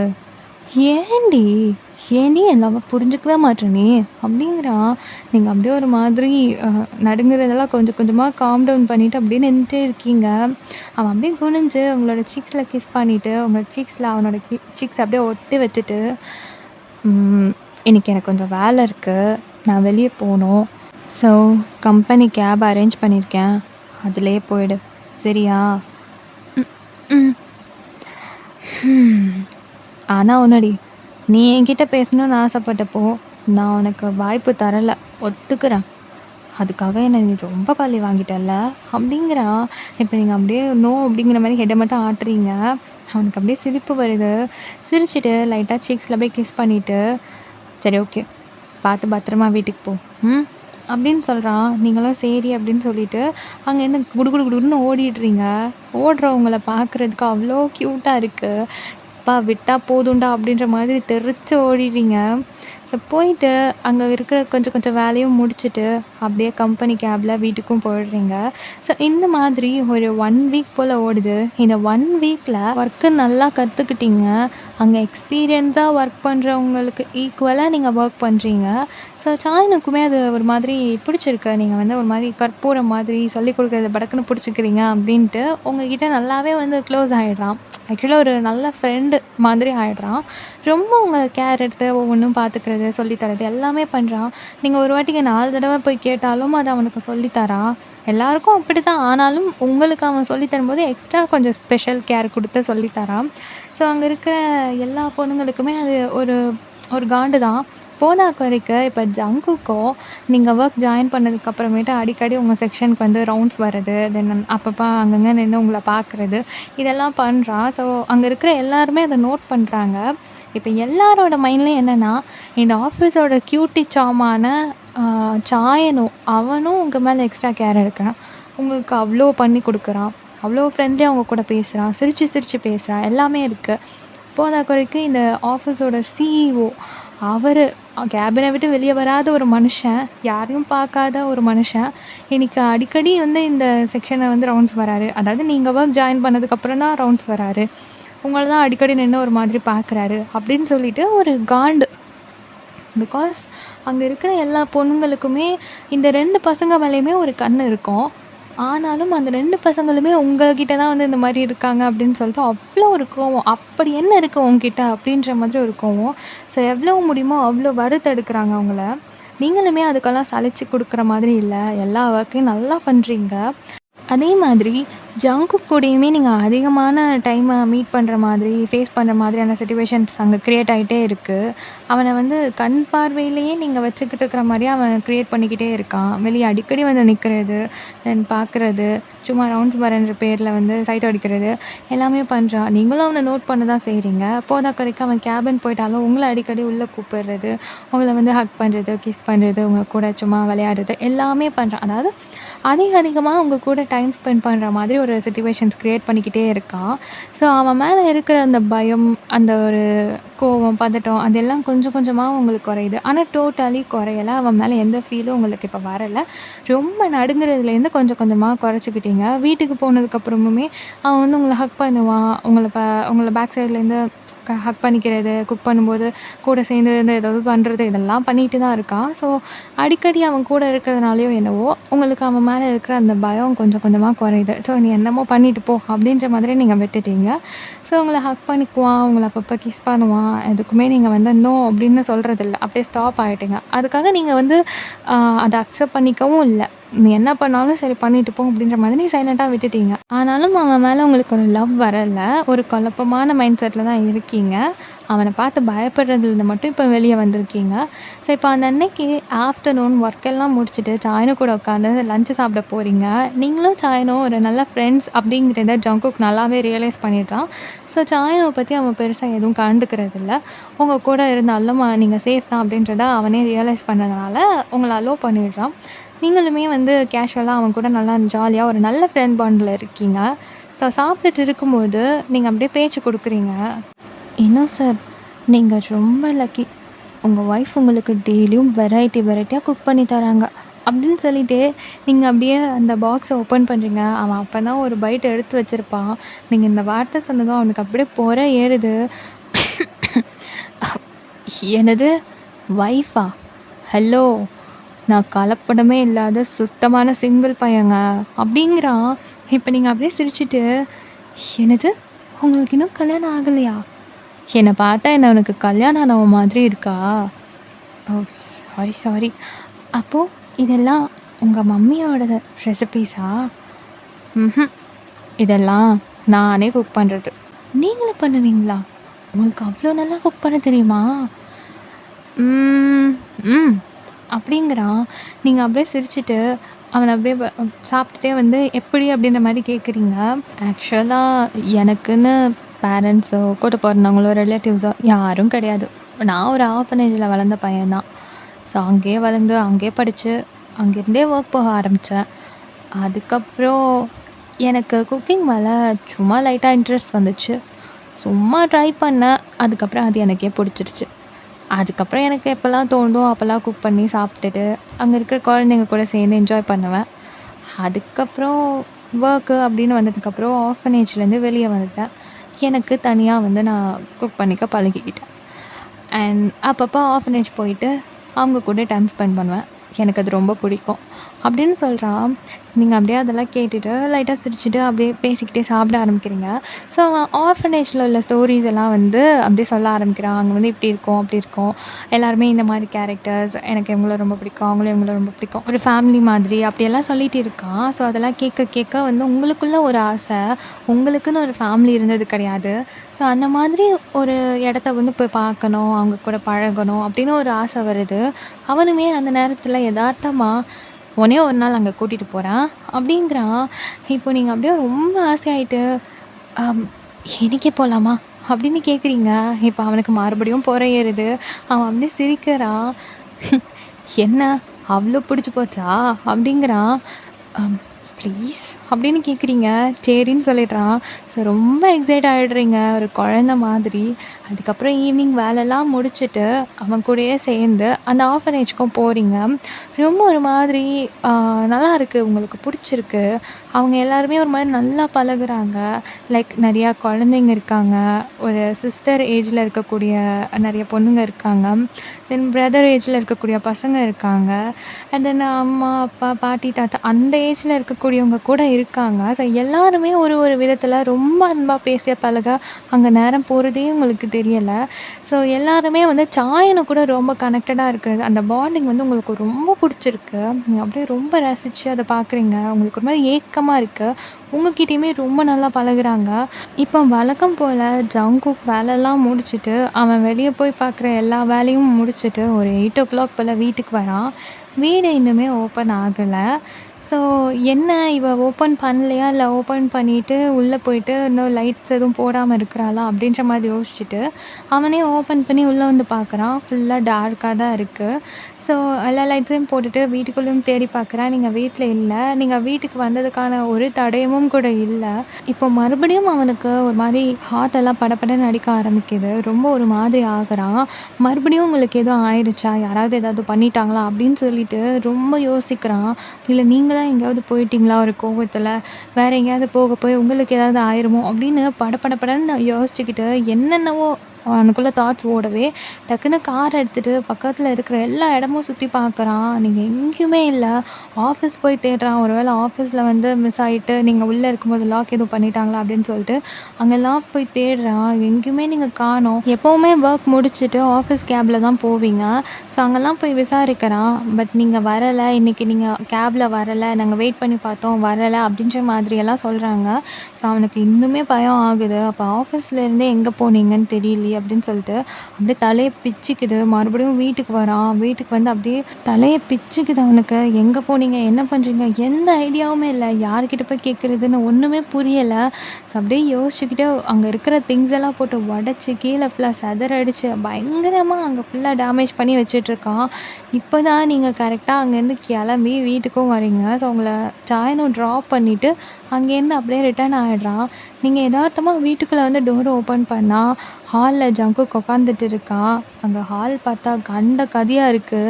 ஏன்டி? ஏன்டி என் புரிஞ்சுக்கவே மாட்ற நீ?" அப்படிங்கிறான். நீங்க அப்படியே ஒரு மாதிரி அ நடுங்குறதெல்லாம் கொஞ்சம் கொஞ்சமா காம் டவுன் பண்ணிட்டு அப்படியே நின்னுட்டே இருக்கீங்க. அவன் அப்படியே குனிஞ்சு உங்களோட சீக்ஸ்ல கிஸ் பண்ணிட்டு, உங்க சீக்ஸ்ல அவனோட சீக்ஸ் அப்படியே ஒட்டி வச்சுட்டு, ம் "இன்னைக்கு எனக்கு கொஞ்சம் வேலை இருக்கு. நான் வெளிய போணும். ஸோ கம்பெனி கேப் அரேஞ்ச் பண்ணியிருக்கேன். அதிலயே போயிடு. சரியா?" ம். ம். ஹம். ஆனா ஒண்ணுடி, நீ என்கிட்ட பேசணும்னு ஆசைப்பட்டப்போ, நான் உனக்கு வாய்ப்பு தரல. ஒத்துக்கிறேன். அதுக்காக என்ன நீ ரொம்ப பழி வாங்கிட்டல்ல? அப்படிங்கிறான். இப்ப நீங்க அப்படியே நோ அப்படிங்கிற மாரி ஹெட்ட மட்டும் ஆட்டுறீங்க. அவனுக்கு அப்படியே சிரிப்பு வருது. சிரிச்சுட்டு லைட்டா சீக்ஸ்ல அப்படியே கிஸ் பண்ணிட்டு, "சரி ஓகே. பார்த்து பத்திரமா வீட்டுக்கு போ. ம்." அப்படின்னு சொல்றான். நீங்களும் சரி அப்படின்னு சொல்லிட்டு, அங்கேருந்து குடு குடு குடுன்னு ஓடிடுறீங்க. ஓடுறவங்கள பார்க்குறதுக்கு அவ்வளோ க்யூட்டா இருக்கு. "அப்பா விட்டா போதும்டா" அப்படின்ற மாதிரி தெறிச்சு ஓடிடுறீங்க. ஸோ போயிட்டு அங்க இருக்கிற கொஞ்சம் கொஞ்சம் வேலையும் முடிச்சுட்டு, அப்படியே கம்பெனி கேப்ல வீட்டுக்கும் போயிடுறீங்க. ஸோ இந்த மாதிரி ஒரு 1 வீக் போல ஓடுது. இந்த 1 வீக்ல ஒர்க்கு நல்லா கத்துக்கிட்டீங்க. அங்க எக்ஸ்பீரியன்ஸா ஒர்க் பண்றவங்களுக்கு ஈக்குவலா நீங்க ஒர்க் பண்றீங்க. ஸோ சாயனுக்குமே அது ஒரு மாதிரி பிடிச்சிருக்கு. நீங்க வந்து ஒரு மாரி கற்பூரம் மாதிரி சொல்லிக் குடுக்குறத படக்குன்னு பிடிச்சிக்கிறீங்க அப்படின்ட்டு, உங்ககிட்ட நல்லாவே வந்து க்ளோஸ் ஆயிடுறான். ஆக்சுவலா ஒரு நல்ல ஃப்ரெண்டு மாதிரி ஆயிடுறான். ரொம்ப உங்க கேர் எடுத்து ஒவ்வொன்னும் பார்த்துக்கிறது, சொல்லி தர்றது எல்லாமே பண்றான். நீங்க ஒரு வாட்டிக்கு 4 தடவ போய் கேட்டாலும் அத அவனுக்கு சொல்லி தரான். எல்லாருக்கும் அப்படித்தான். ஆனாலும் உங்களுக்கு அவன் சொல்லி தரும்போது எக்ஸ்ட்ரா கொஞ்சம் ஸ்பெஷல் கேர் குடுத்து சொல்லி தரான். ஸோ அங்க இருக்கிற எல்லா பொண்ணுங்களுக்குமே அது ஒரு ஒரு காண்டு தான். போதாக்குறைக்கு இப்ப ஜங்குக்கும் நீங்க ஒர்க் ஜாயின் பண்ணதுக்கு அப்புறமேட்டு அடிக்கடி உங்க செக்ஷனுக்கு வந்து ரவுண்ட்ஸ் வர்றது, தென் அப்பப்ப அங்கங்க நின்னு உங்கள பார்க்குறது, இதெல்லாம் பண்றான். ஸோ அங்க இருக்கிற எல்லாருமே அத நோட் பண்றாங்க. இப்ப எல்லாரோட மைண்ட்லயும் என்னன்னா, இந்த ஆஃபீஸோட கியூட்டி சாமான அ சாயனும், அவனும் உங்க மேல எக்ஸ்ட்ரா கேர் எடுக்குறான். உங்களுக்கு அவ்ளோ பண்ணி குடுக்குறான். அவ்ளோ ஃப்ரெண்ட்லியா உங்க கூட பேசுறான். சிரிச்சு சிரிச்சு பேசுறான். எல்லாமே இருக்கு. போதாக்குறைக்கு இந்த ஆஃபீஸோட சிஇஓ அவரு கேபின விட்டு வெளிய வராத ஒரு மனுஷன். யாரையும் பார்க்காத ஒரு மனுஷன். இன்னைக்கு அடிக்கடி வந்து இந்த செக்ஷன வந்து ரவுண்ட்ஸ் வராரு. அதாவது நீங்க ஒர்க் ஜாயின் பண்ணதுக்கப்புறம் தான் ரவுண்ட்ஸ் வராரு. உங்கள தான் அடிக்கடி நின்னு ஒரு மாதிரி பார்க்குறாரு. அப்படின்னு சொல்லிட்டு ஒரு காண்டு. பிகாஸ் அங்க இருக்கிற எல்லா பொண்ணுங்களுக்குமே இந்த 2 பசங்க மேலயுமே ஒரு கண்ணு இருக்கும். ஆனாலும் அந்த 2 பசங்களுமே உங்ககிட்ட தான் வந்து இந்த மாரி இருக்காங்க அப்படின்னு சொல்லிட்டு அவ்ளோ ஒரு கோவம். அப்படி என்ன இருக்கு உன்கிட்ட? அப்படின்ற மாதிரி ஒரு கோவம். ஸோ எவ்வளோ முடியுமோ அவ்வளோ வறுத்தெடுக்குறாங்க உங்கள. நீங்களுமே அதுக்கெல்லாம் சலிச்சு குடுக்குற மாதிரி இல்ல. எல்லா ஒர்க்கையும் நல்லா பண்றீங்க. அதே மாதிரி ஜங்குக் கூடயுமே நீங்க அதிகமான டைம மீட் பண்ற மாதிரி, ஃபேஸ் பண்ற மாதிரியான சிட்யூவேஷன்ஸ் அங்க கிரியேட் ஆயிட்டே இருக்கு. அவன வந்து கண் பார்வையிலேயே நீங்க வச்சுக்கிட்டு இருக்கிற மாரியே அவன் கிரியேட் பண்ணிக்கிட்டே இருக்கான். வெளிய அடிக்கடி வந்து நிக்கிறது, தென் பார்க்குறது, சும்மா ரவுண்ட்ஸ் வரேன்ற பேர்ல வந்து சைட் அடிக்கிறது, எல்லாமே பண்றான். நீங்களும் அவன நோட் பண்ண தான் செய்றீங்க. போதாக்குறைக்கு அவன் கேபின் போயிட்டாலும் உங்கள அடிக்கடி உள்ள கூப்பிடுறது, உங்கள வந்து ஹக் பண்றது, கிஸ் பண்றது, உங்க கூட சும்மா விளையாடுறது எல்லாமே பண்றான். அதாவது அதிகமா உங்க கூட டைம் ஸ்பெண்ட் பண்ற மாதிரி ஒரு சிட்யூவேஷன்ஸ் கிரியேட் பண்ணிக்கிட்டே இருக்கான். ஸோ அவன் மேல இருக்கிற அந்த பயம், அந்த ஒரு கோவம், பதட்டம் அதெல்லாம் கொஞ்சம் கொஞ்சமா உங்களுக்கு குறையுது. ஆனா டோட்டலி குறையல. அவன் மேல எந்த ஃபீலும் உங்களுக்கு இப்ப வரல. ரொம்ப நடுங்குறதுலேருந்து கொஞ்சம் கொஞ்சமா குறைச்சுக்கிட்டீங்க. வீட்டுக்கு போனதுக்கப்புறமுமே அவன் வந்து உங்கள ஹக் பண்ணுவான். உங்கள பேக் சைட்லேருந்து ஹக் பண்ணிக்கிறது, குக் பண்ணும்போது கூட சேர்ந்து இந்த ஏதாவது பண்றது இதெல்லாம் பண்ணிட்டு தான் இருக்கான். ஸோ அடிக்கடி அவன் கூட இருக்கிறதுனாலயோ என்னவோ, உங்களுக்கு அவன் மேல இருக்கிற அந்த பயம் கொஞ்சம் கொஞ்சமா குறையுது. ஸோ "நீ என்னமோ பண்ணிட்டு போ" அப்படின்ற மாதிரி நீங்க விட்டுட்டீங்க. ஸோ உங்கள ஹக் பண்ணிக்குவான், உங்கள அப்பப்போ கிஸ் பண்ணுவான். எதுக்குமே நீங்க வந்து நோ அப்படின்னு சொல்றதில்ல. அப்படியே ஸ்டாப் ஆயிட்டீங்க. அதுக்காக நீங்க வந்து அ அத அக்செப்ட் பண்ணிக்கவும் இல்ல. நீ என்ன பண்ணாலும் சரி பண்ணிட்டு போ அப்படின்ற மாதிரி சைலண்ட்டா விட்டுட்டீங்க. ஆனாலும் அவன் மேல உங்களுக்கு ஒரு லவ் வரல. ஒரு குழப்பமான மைண்ட் செட்ல தான் இருக்கீங்க. அவன பார்த்து பயப்படுறதுலருந்து மட்டும் இப்ப வெளிய வந்திருக்கீங்க. ஸோ இப்ப அந்த அன்னைக்கு ஆஃப்டர்நூன் ஒர்க் எல்லாம் முடிச்சுட்டு சாயனு கூட உட்காந்து லஞ்ச் சாப்பிட போறீங்க. நீங்களும் சாயனும் ஒரு நல்ல ஃப்ரெண்ட்ஸ் அப்படிங்கிறத ஜங்குக் நல்லாவே ரியலைஸ் பண்ணிடுறான். ஸோ சாயனவ பத்தி அவன் பெருசா எதுவும் கண்டுக்கிறதில்ல. உங்க கூட இருந்தாலும் நீங்க சேஃப் தான் அப்படின்றத அவனே ரியலைஸ் பண்ணதுனால உங்கள அலோவ் பண்ணிடுறான். நீங்களுமே வந்து கேஷுவலா அவன் கூட நல்லா ஜாலியா ஒரு நல்ல ஃப்ரெண்ட் பாண்ட்ல இருக்கீங்க. ஸோ சாப்பிட்டுட்டு இருக்கும்போது நீங்க அப்படியே பேச்சு குடுக்குறீங்க. "இன்னும் சார், நீங்க ரொம்ப லக்கி. உங்க ஒய்ஃப் உங்களுக்கு டெய்லியும் வெரைட்டியா குக் பண்ணி தராங்க." அப்படின்னு சொல்லிட்டு நீங்க அப்படியே அந்த பாக்ஸ ஓப்பன் பண்றீங்க. அவன் அப்பதான் ஒரு பைட் எடுத்து வச்சிருப்பான். நீங்க இந்த வார்த்தை சொன்னதும் அவனுக்கு அப்படியே பொறை ஏறுது. "என்னது? ஒய்ஃபா? ஹலோ! நான் கலப்படமே இல்லாத சுத்தமான சிங்கிள் பையங்க." அப்படிங்கிறான். இப்ப நீங்க அப்படியே சிரிச்சுட்டு, "என்னது? உங்களுக்கு இன்னும் கல்யாணம் ஆகலையா? என்ன பார்த்தா என்ன உனக்கு கல்யாணம் ஆனவ மாதிரி இருக்கா? ஓ! சாரி. அப்போ இதெல்லாம் உங்க மம்மியோட ரெசிபீஸா?" ம்ஹ்ம். இதெல்லாம் நானே குக் பண்றது. நீங்களும் பண்ணுவீங்களா? உங்களுக்கு அவ்ளோ நல்லா குக் பண்ண தெரியுமா? ம். ம். அப்படிங்கிறான். நீங்க அப்படியே சிரிச்சுட்டு, அவன அப்படியே சாப்பிட்டுட்டே வந்து எப்படி அப்படின்ற மாரி கேட்குறீங்க. ஆக்சுவலா எனக்குன்னு பேரண்ட்ஸோ, கூட பொறந்தவங்களோ, ரிலேட்டிவ்ஸோ யாரும் கிடையாது. நான் ஒரு ஆர்ஃபனேஜ்ல வளர்ந்த பையன் தான். ஸோ அங்கேயே வளர்ந்து, அங்கேயே படிச்சு, அங்கேருந்தே ஒர்க் போக ஆரம்பிச்சேன். அதுக்கப்புறம் எனக்கு குக்கிங் மேல சும்மா லைட்டா இன்ட்ரெஸ்ட் வந்துச்சு. சும்மா ட்ரை பண்ணேன். அதுக்கப்புறம் அது எனக்கே புடிச்சிருச்சு. அதுக்கப்புறம் எனக்கு எப்போலாம் தோணுதோ அப்போலாம் குக் பண்ணி சாப்பிட்டுட்டு, அங்கே இருக்கிற குழந்தைங்க கூட சேர்ந்து என்ஜாய் பண்ணுவேன். அதுக்கப்புறம் ஒர்க்கு அப்படின்னு வந்ததுக்கப்புறம் ஆர்ஃபனேஜ்லேருந்து வெளிய வந்துட்டேன். எனக்கு தனியா வந்து நான் குக் பண்ணிக்க பழகிக்கிட்டேன். அண்ட் அப்பப்போ ஆர்ஃபனேஜ் போயிட்டு அவங்க கூட டைம் ஸ்பெண்ட் பண்ணுவேன். எனக்கு அது ரொம்ப பிடிக்கும். அப்படின்னு சொல்றான். நீங்க அப்படியே அதெல்லாம் கேட்டுட்டு லைட்டா சிரிச்சுட்டு அப்படியே பேசிக்கிட்டே சாப்பிட ஆரம்பிக்கிறீங்க. ஸோ அவன் ஆர்ஃபனேஜ்ல உள்ள ஸ்டோரீஸ் எல்லாம் வந்து அப்படியே சொல்ல ஆரம்பிக்கிறான். அங்கே வந்து இப்படி இருக்கும், அப்படி இருக்கும். எல்லாருமே இந்த மாதிரி கேரக்டர்ஸ். எனக்கு இவங்கள ரொம்ப பிடிக்கும். அவங்களும் இவங்கள ரொம்ப பிடிக்கும். ஒரு ஃபேமிலி மாதிரி அப்படியெல்லாம் சொல்லிட்டு இருக்கான். ஸோ அதெல்லாம் கேட்க கேட்க வந்து உங்களுக்குள்ள ஒரு ஆசை. உங்களுக்குன்னு ஒரு ஃபேமிலி இருந்தது கிடையாது. ஸோ அந்த மாதிரி ஒரு இடத்த வந்து போய் பார்க்கணும், அவங்க கூட பழகணும் அப்படின்னு ஒரு ஆசை வருது. அவனுமே அந்த நேரத்தில எதார்த்தமா "உன்னையே ஒரு நாள் அங்க கூட்டிட்டு போறேன்" அப்படிங்கிறான். இப்போ நீங்க அப்படியே ரொம்ப ஆசையாயிட்டு, அம் "இன்னைக்கே போலாமா?" அப்படின்னு கேட்குறீங்க. இப்போ அவனுக்கு மறுபடியும் பொறை ஏறுது. அவன் அப்படியே சிரிக்கிறான். "என்ன அவ்ளோ பிடிச்சு போச்சா?" அப்படிங்கிறான். அம் "ப்ளீஸ்" அப்படின்னு கேட்குறீங்க. சரின்னு சொல்லிடுறான். ஸோ ரொம்ப எக்ஸைட் ஆயிடுறீங்க ஒரு குழந்த மாதிரி. அதுக்கப்புறம் ஈவினிங் வேலைலாம் முடிச்சுட்டு, அவன் கூடயே சேர்ந்து அந்த ஆர்ஃபனேஜ்க்கும் போறீங்க. ரொம்ப ஒரு மாதிரி அ நல்லாயிருக்கு. உங்களுக்கு புடிச்சிருக்கு. அவங்க எல்லாருமே ஒரு மாரி நல்லா பழகுறாங்க. லைக் நெறையா குழந்தைங்க இருக்காங்க. ஒரு சிஸ்டர் ஏஜ்ல இருக்கக்கூடிய நெறைய பொண்ணுங்க இருக்காங்க. தென் பிரதர் ஏஜ்ல இருக்கக்கூடிய பசங்க இருக்காங்க. அண்ட் தென் அம்மா, அப்பா, பாட்டி, தாத்தா அந்த ஏஜ்ல இருக்கக்கூடியவங்க கூட இருக்காங்க. ஸோ எல்லாருமே ஒரு ஒரு விதத்தில ரொம்ப அன்பா பேச பழக, அங்க நேரம் போறதே உங்களுக்கு தெரியல. ஸோ எல்லாருமே வந்து சாயன கூட ரொம்ப கனெக்டடா இருக்கிறது. அந்த பாண்டிங் வந்து உங்களுக்கு ரொம்ப புடிச்சிருக்கு. நீங்க அப்படியே ரொம்ப ரசிச்சு அத பார்க்குறீங்க. உங்களுக்கு ஒரு மாரி ஏக்கமா இருக்கு. உங்ககிட்டயுமே ரொம்ப நல்லா பழகுறாங்க. இப்போ வழக்கம் போல ஜங்குக் வேலைலாம் முடிச்சுட்டு, அவன் வெளிய போய் பார்க்குற எல்லா வேலையும் முடிச்சுட்டு ஒரு 8:00 போல வீட்டுக்கு வரான். வீடு இன்னுமே ஓப்பன் ஆகல. ஸோ என்ன இவ ஓப்பன் பண்ணலையா? இல்ல ஓப்பன் பண்ணிட்டு உள்ள போயிட்டு இன்னும் லைட்ஸ் எதுவும் போடாம இருக்கிறாளா? அப்படின்ற மாரி யோசிச்சுட்டு, அவனே ஓப்பன் பண்ணி உள்ள வந்து பார்க்குறான். ஃபுல்லா டார்க்கா தான் இருக்கு. ஸோ எல்லா லைட்ஸையும் போட்டுட்டு வீட்டுக்குள்ளேயும் தேடி பார்க்குறான். நீங்க வீட்ல இல்ல. நீங்க வீட்டுக்கு வந்ததுக்கான ஒரு தடயமும் கூட இல்ல. இப்போ மறுபடியும் அவனுக்கு ஒரு மாரி ஹார்ட் எல்லாம் படபடன்னு அடிக்க ஆரம்பிக்குது. ரொம்ப ஒரு மாதிரி ஆகுறான். மறுபடியும் உங்களுக்கு எதுவும் ஆயிருச்சா? யாராவது ஏதாவது பண்ணிட்டாங்களா? அப்படின்னு சொல்லிட்டு ரொம்ப யோசிக்கிறான். இல்ல நீங்களா எங்கேயாவது போயிட்டீங்களா ஒரு கோவத்துல? வேற எங்கேயாவது போக போய் உங்களுக்கு ஏதாவது ஆயிருமோ? அப்படின்னு படபடன்னு யோசிச்சுக்கிட்டு என்னென்னவோ அவனுக்குள்ள தாட்ஸ் ஓடவே, டக்குன்னு கார் எடுத்துட்டு பக்கத்துல இருக்கிற எல்லா இடமும் சுத்தி பார்க்குறான். நீங்க எங்கேயுமே இல்ல. ஆஃபீஸ் போய் தேடுறான். ஒரு வேள ஆஃபீஸ்ல வந்து மிஸ் ஆயிட்டு, நீங்க உள்ள இருக்கும்போது லாக் எதுவும் பண்ணிட்டாங்களா அப்படின்னு சொல்லிட்டு, அங்கெல்லாம் போய் தேடுறான். எங்கேயுமே நீங்க காணோம். எப்பவுமே ஒர்க் முடிச்சுட்டு ஆஃபீஸ் கேப்ல தான் போவீங்க. ஸோ அங்கெல்லாம் போய் விசாரிக்கிறான். பட் நீங்க வரல, இன்னைக்கு நீங்க கேப்ல வரல, நாங்க வெயிட் பண்ணி பார்த்தோம் வரல அப்படின்ற மாதிரியெல்லாம் சொல்றாங்க. ஸோ அவனுக்கு இன்னுமே பயம் ஆகுது. அப்ப ஆஃபீஸ்ல இருந்தே எங்க போனீங்கன்னு தெரியலையே அப்படின்னு சொல்லிட்டு, அப்படியே தலைய பிச்சுக்குது. மறுபடியும் வீட்டுக்கு வரான். வீட்டுக்கு வந்து அப்படியே தலைய பிச்சுக்குது அவனுக்கு. எங்க போனீங்க? என்ன பண்றீங்க? எந்த ஐடியாவுமே இல்ல. யார்கிட்ட போய் கேட்குறதுன்னு ஒண்ணுமே புரியல. ஸோ அப்படியே யோசிச்சுக்கிட்டே அங்க இருக்கிற திங்ஸ் எல்லாம் போட்டு உடைச்சு, கீழ ஃபுல்லா சிதறடிச்சு, பயங்கரமா அங்க ஃபுல்லா டேமேஜ் பண்ணி வச்சுட்ருக்கான். இப்பதான் நீங்க கரெக்ட்டா அங்கேருந்து கிளம்பி வீட்டுக்கும் வரீங்க. ஸோ உங்கள சாயனும் ட்ராப் பண்ணிட்டு, அங்கேருந்து அப்படியே ரிட்டர்ன் ஆயிடுறான். நீங்க எதார்த்தமா வீட்டுக்குள்ள வந்து டோர் ஓப்பன் பண்ணா, ஹால்ல ஜங்குக் உட்காந்துட்டு இருக்கான். அங்க ஹால் பார்த்தா கண்ட கதியா இருக்கு.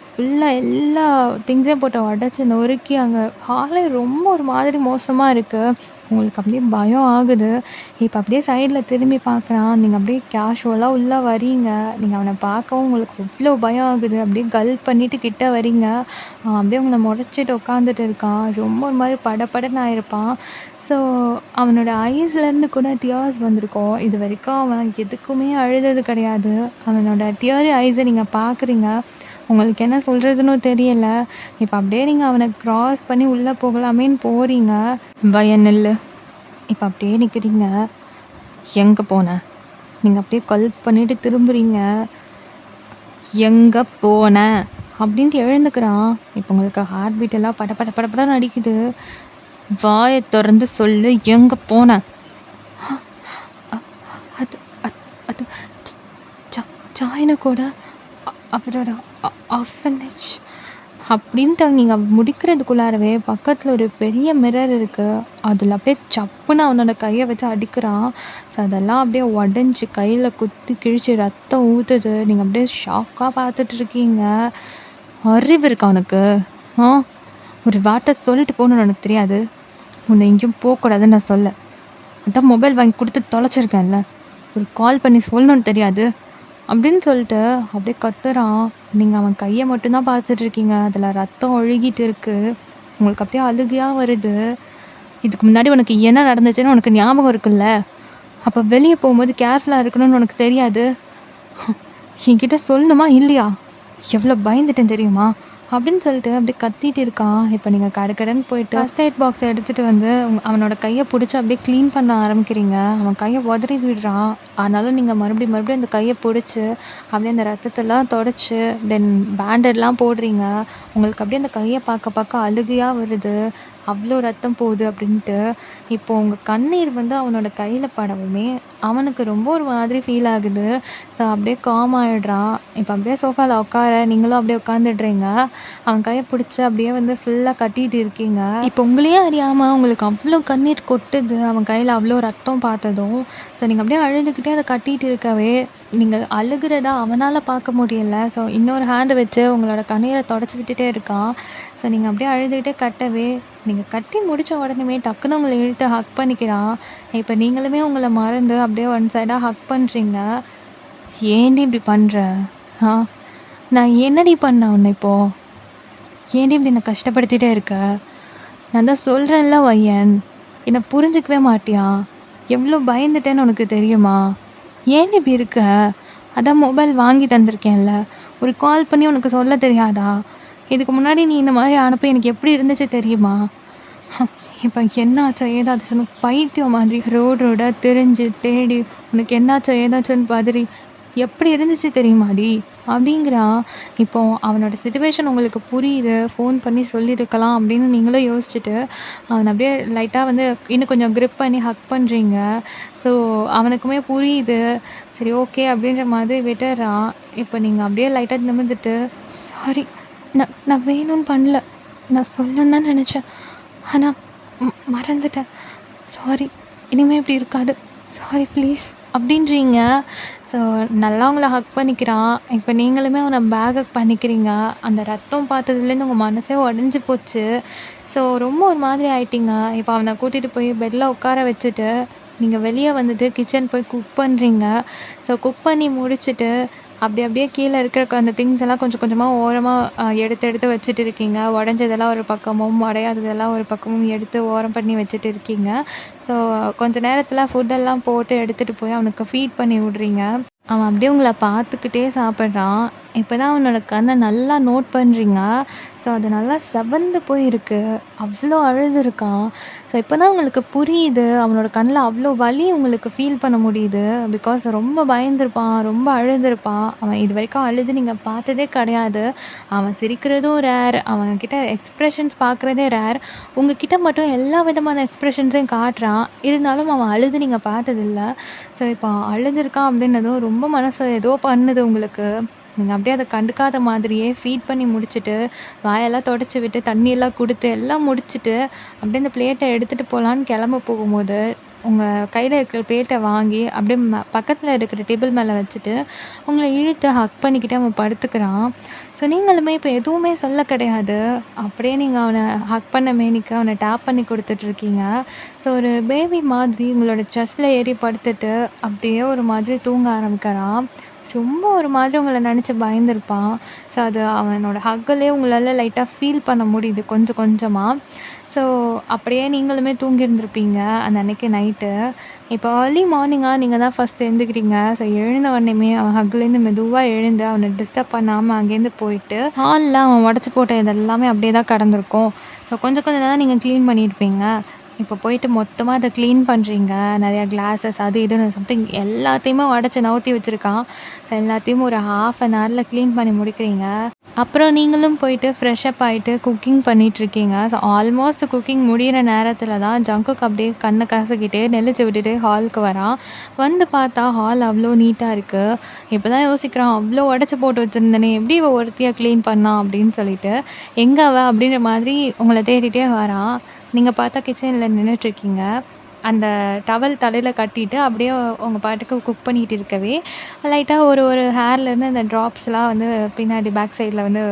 ஃபுல்லா எல்லா திங்ஸையும் போட்டு உடைச்சு நொறுக்கி அங்க ஹாலே ரொம்ப ஒரு மாதிரி மோசமா இருக்கு. உங்களுக்கு அப்படியே பயம் ஆகுது. இப்ப அப்படியே சைடுல திரும்பி பார்க்குறான். நீங்க அப்படியே கேஷுவலா உள்ள வரீங்க. நீங்க அவன பார்க்கவும் உங்களுக்கு அவ்ளோ பயம் ஆகுது. அப்படியே கல்ப் பண்ணிட்டு கிட்ட வரீங்க. அவன் அப்படியே உங்கள மொறச்சிட்டு உட்காந்துட்டு இருக்கான். ரொம்ப ஒரு மாரி படபடன்னு ஆயிருப்பான். ஸோ அவனோட ஐஸ்லேருந்து கூட டியர்ஸ் வந்திருக்கும். இதுவரைக்கும் அவன் எதுக்குமே அழுதது கிடையாது. அவனோட டியரி ஐஸை நீங்க பார்க்குறீங்க. உங்களுக்கு என்ன சொல்றதுன்னு தெரியல. இப்ப அப்படியே நீங்க அவன கிராஸ் பண்ணி உள்ள போகலாமேன்னு போறீங்க. "பய நில்லு." இப்ப அப்படியே நிக்கிறீங்க. "எங்க போன?" நீங்க அப்படியே கல்ப் பண்ணிட்டு திரும்புறீங்க. "எங்க போன?" அப்படின்ட்டு எழுந்துக்கிறான். இப்ப உங்களுக்கு ஹார்ட் பீட் எல்லாம் படபட படபடன்னு அடிக்குது. "வாய தொறந்து சொல்லு, எங்க போன?" "அ அது அத் அது ச் ச சாயன கூட அவரோட ஆர்ஃபனேஜ்." அப்படின்ட்டு நீங்க முடிக்கிறதுக்குள்ளாரவே பக்கத்துல ஒரு பெரிய மிரர் இருக்கு. அதுல அப்படியே சப்புன்னு அவனோட கைய வச்சு அடிக்கிறான். ஸோ அதெல்லாம் அப்படியே உடைஞ்சு கையில குத்தி கிழிச்சு ரத்தம் ஊத்துது. நீங்க அப்படியே ஷாக்கா பார்த்துட்டு இருக்கீங்க. அறிவு இருக்கா உனக்கு? ஆ? ஒரு வார்த்தை சொல்லிட்டு போகணும்னு உனக்கு தெரியாது? உன்னை எங்கேயும் போக்கூடாதுன்னு நான் சொல்ல. அதான் மொபைல் வாங்கி குடுத்து தொலைச்சிருக்கேன்ல. ஒரு கால் பண்ணி சொல்லணும்னு தெரியாது? அப்படின்னு சொல்லிட்டு அப்படியே கத்துறான். நீங்க அவன் கைய மட்டும் தான் பார்த்துட்டு இருக்கீங்க. அதுல ரத்தம் ஒழுகிட்டு இருக்கு. உங்களுக்கு அப்படியே அழுகையா வருது. இதுக்கு முன்னாடி உனக்கு என்ன நடந்துச்சுன்னு உனக்கு ஞாபகம் இருக்குல்ல? அப்ப வெளிய போகும்போது கேர்ஃபுல்லா இருக்கணும்னு உனக்கு தெரியாது? என்கிட்ட சொல்லணுமா இல்லையா? எவ்வளோ பயந்துட்டேன் தெரியுமா? அப்படின்னு சொல்லிட்டு அப்படியே கத்திட்டு இருக்கான். இப்ப நீங்க கடகடன்னு போயிட்டு ஃபர்ஸ்ட் எய்ட் பாக்ஸ எடுத்துட்டு வந்து அவனோட கைய புடிச்சு அப்படியே கிளீன் பண்ண ஆரம்பிக்கிறீங்க. அவன் கைய உதறி விடுறான். ஆனாலும் நீங்க மறுபடியும் மறுபடியும் அந்த கைய புடிச்சு அப்படியே அந்த ரத்தத்தெல்லாம் தொடச்சு தென் பேண்டட்லாம் போடுறீங்க. உங்களுக்கு அப்படியே அந்த கைய பார்க்க பார்க்க அழுகையா வருது. அவ்ளோ ரத்தம் போகுது அப்படின்ட்டு. இப்போ உங்க கண்ணீர் வந்து அவனோட கையில படவுமே அவனுக்கு ரொம்ப ஒரு மாதிரி ஃபீல் ஆகுது. ஸோ அப்படியே காம் ஆயிடுறான். இப்ப அப்படியே சோஃபால உட்கார நீங்களும் அப்படியே உட்காந்துடுறீங்க. அவன் கைய புடிச்சு அப்படியே வந்து ஃபுல்லா கட்டிட்டு இருக்கீங்க. இப்போ உங்களையே அறியாம உங்களுக்கு அவ்ளோ கண்ணீர் கொட்டுது. அவன் கையில அவ்ளோ ரத்தம் பார்த்ததும். ஸோ நீங்க அப்படியே அழுதுகிட்டே அத கட்டிட்டு இருக்கவே, நீங்க அழுகுறத அவனால பார்க்க முடியல. ஸோ இன்னொரு ஹேண்ட் வச்சு உங்களோட கண்ணீர தொடச்சு விட்டுட்டே இருக்கான். ஸோ நீங்க அப்படியே அழுதுகிட்டே கட்டவே, நீங்க கட்டி முடிச்ச உடனேமே டக்குனு உங்கள இழுத்து ஹக் பண்ணிக்கிறான். இப்ப நீங்களுமே உங்கள மறந்து அப்படியே ஒன் சைடா ஹக் பண்றீங்க. "ஏன்டி இப்படி பண்ற? ஆ? நான் என்னடி பண்ணேன் உன்ன இப்போ? ஏன்டி இப்படி என்ன கஷ்டப்படுத்திட்டே இருக்க? நான் தான் சொல்றேன்ல வையன். என்ன புரிஞ்சுக்கவே மாட்டியா? எவ்ளோ பயந்துட்டேன்னு உனக்கு தெரியுமா? ஏன்டி இப்படி இருக்க? அதான் மொபைல் வாங்கி தந்திருக்கேன்ல. ஒரு கால் பண்ணி உனக்கு சொல்ல தெரியாதா? இதுக்கு முன்னாடி நீ இந்த மாரி ஆனப்ப எனக்கு எப்படி இருந்துச்சு தெரியுமா? இப்ப என்னாச்சோ ஏதாச்சுன்னு பைத்தியம் மாதிரி ரோடா திரிஞ்சு தேடி உனக்கு என்னாச்சோ ஏதாச்சோன்னு பதறி எப்படி இருந்துச்சு தெரியுமாடி? அப்படிங்கிறான். இப்போ அவனோட சிச்சுவேஷன் உங்களுக்கு புரியுது. ஃபோன் பண்ணி சொல்லியிருக்கலாம் அப்படின்னு நீங்களும் யோசிச்சுட்டு, அவன அப்படியே லைட்டா வந்து இன்னும் கொஞ்சம் கிரிப் பண்ணி ஹக் பண்றீங்க. ஸோ அவனுக்குமே புரியுது. சரி ஓகே அப்படின்ற மாதிரி விட்டுர்றான். இப்போ நீங்க அப்படியே லைட்டா நிமிர்ந்துட்டு, "சாரி. நான் வேணும்னு பண்ணல. நான் சொல்லணும்னு தான் நெனச்சேன். ஆனா மறந்துட்டேன். சாரி. இனிமே இப்படி இருக்காது. Sorry please." அப்படின்றீங்க. ஸோ நல்லா உங்கள ஹக் பண்ணிக்கிறான். இப்போ நீங்களுமே அவன பேக் ஹக் பண்ணிக்கிறீங்க. அந்த ரத்தம் பார்த்ததுலேருந்து உங்க மனசே உடைஞ்சு போச்சு. ஸோ ரொம்ப ஒரு மாதிரி ஆயிட்டீங்க. இப்போ அவன கூட்டிட்டு போய் பெட்ல உட்கார வச்சுட்டு, நீங்க வெளிய வந்துட்டு கிச்சன் போய் குக் பண்றீங்க. ஸோ குக் பண்ணி முடிச்சுட்டு, அப்படியே கீழ இருக்கிற அந்த திங்ஸ் எல்லாம் கொஞ்சம் கொஞ்சமா ஓரமா எடுத்து எடுத்து வச்சுட்டு இருக்கீங்க. உடைஞ்சதெல்லாம் ஒரு பக்கமும், உடையாததெல்லாம் ஒரு பக்கமும் எடுத்து ஓரம் பண்ணி வச்சுட்டு இருக்கீங்க. ஸோ கொஞ்ச நேரத்தில ஃபுட்டெல்லாம் போட்டு எடுத்துட்டு போய் அவனுக்கு ஃபீட் பண்ணி விடுறீங்க. அவன் அப்படியே உங்கள பார்த்துக்கிட்டே சாப்பிடுறான். இப்பதான் அவனோட கண்ண நல்லா நோட் பண்றீங்க. ஸோ அது நல்லா செவந்து போய் இருக்கு. அவ்ளோ அழுதுருக்கான். ஸோ இப்ப தான் உங்களுக்கு புரியுது. அவனோட கண்ல அவ்ளோ வலி உங்களுக்கு ஃபீல் பண்ண முடியுது. பிகாஸ் ரொம்ப பயந்திருப்பான். ரொம்ப அழுதுருப்பான். அவன் இதுவரைக்கும் அழுது நீங்க பார்த்ததே கிடையாது. அவன் சிரிக்கிறதும் ரேர். அவன்கிட்ட எக்ஸ்பிரஷன்ஸ் பார்க்குறதே ரேர். உங்ககிட்ட மட்டும் எல்லா விதமான எக்ஸ்பிரஷன்ஸையும் காட்டுறான். இருந்தாலும் அவன் அழுது நீங்க பார்த்ததில்ல. ஸோ இப்போ அழுதுருக்கான் அப்படின்னதும் ரொம்ப மனசு ஏதோ பண்ணுது உங்களுக்கு. நீங்க அப்படியே அத கண்டுக்காத மாதிரியே ஃபீட் பண்ணி முடிச்சுட்டு, வாயெல்லாம் தொடச்சு விட்டு, தண்ணியெல்லாம் குடுத்து, எல்லாம் முடிச்சுட்டு, அப்படியே அந்த பிளேட்ட எடுத்துட்டு போலான்னு கிளம்ப போகும்போது, உங்க கையில இருக்கிற பிளேட்ட வாங்கி அப்படியே பக்கத்துல இருக்கிற டேபிள் மேல வச்சுட்டு, உங்கள இழுத்து ஹக் பண்ணிக்கிட்டு அவன் படுத்துக்கிறான். ஸோ நீங்களுமே இப்ப எதுவுமே சொல்ல கிடையாது. அப்படியே நீங்க அவன ஹக் பண்ண மேனிக்கு அவன டேப் பண்ணி குடுத்துட்ருக்கீங்க. ஸோ ஒரு பேபி மாதிரி உங்களோட செஸ்ட்ல ஏறி படுத்துட்டு, அப்படியே ஒரு மாதிரி தூங்க ஆரம்பிக்கிறான். ரொம்ப ஒரு மாதிரி உங்கள நெனச்சு பயந்துருப்பான். ஸோ அது அவனோட ஹக்குலயே உங்களால லைட்டா ஃபீல் பண்ண முடியுது கொஞ்சம் கொஞ்சமா. ஸோ அப்படியே நீங்களுமே தூங்கியிருந்திருப்பீங்க அந்த அன்னைக்கு நைட்டு. இப்போ ஏர்லி மார்னிங்கா நீங்க தான் ஃபர்ஸ்ட் எந்திரிக்கிறீங்க. ஸோ எழுந்த உடனேயுமே அவன் ஹக்குலேருந்து மெதுவா எழுந்து அவன டிஸ்டர்ப் பண்ணாம அங்கேருந்து போயிட்டு, ஹால்ல அவன் உடைச்சு போட்ட இது எல்லாமே அப்படியே தான் கடந்திருக்கும். ஸோ கொஞ்சம் கொஞ்சம் தான் நீங்க கிளீன் பண்ணியிருப்பீங்க. இப்போ போயிட்டு மொத்தமா அத கிளீன் பண்றீங்க. நெறைய கிளாஸஸ் அது இதுன்னு சம்திங் எல்லாத்தையுமே உடைச்சு நவுத்தி வச்சிருக்கான். ஸோ எல்லாத்தையும் ஒரு 1/2 அன் ஹவர்ல கிளீன் பண்ணி முடிக்கிறீங்க. அப்புறம் நீங்களும் போயிட்டு ஃப்ரெஷ் அப் ஆயிட்டு குக்கிங் பண்ணிட்டுருக்கீங்க. ஸோ ஆல்மோஸ்ட் குக்கிங் முடியிற நேரத்தில தான் ஜங்குக் அப்படியே கண்ண கசக்கிட்டே நெளிச்சு விட்டுட்டு ஹாலுக்கு வரான். வந்து பார்த்தா ஹால் அவ்ளோ நீட்டா இருக்கு. இப்ப தான் யோசிக்கிறான், "அவ்ளோ உடைச்சு போட்டு வச்சிருந்தனே! எப்படி இவ ஒருத்தியா கிளீன் பண்ணா?" அப்படின்னு சொல்லிட்டு. "எங்க அவ?" அப்படின்ற மாதிரி உங்கள தேடிட்டே வரான். நீங்க பார்த்தா கிச்சன்ல நின்னுட்ருக்கீங்க. அந்த டவல் தலையில கட்டிட்டு அப்படியே உங்க பாட்டுக்கு குக் பண்ணிட்டு இருக்கவே, லைட்டா ஒரு ஒரு ஹேர்லேருந்து அந்த ட்ராப்ஸ்லாம் வந்து பின்னாடி பேக் சைடில வந்து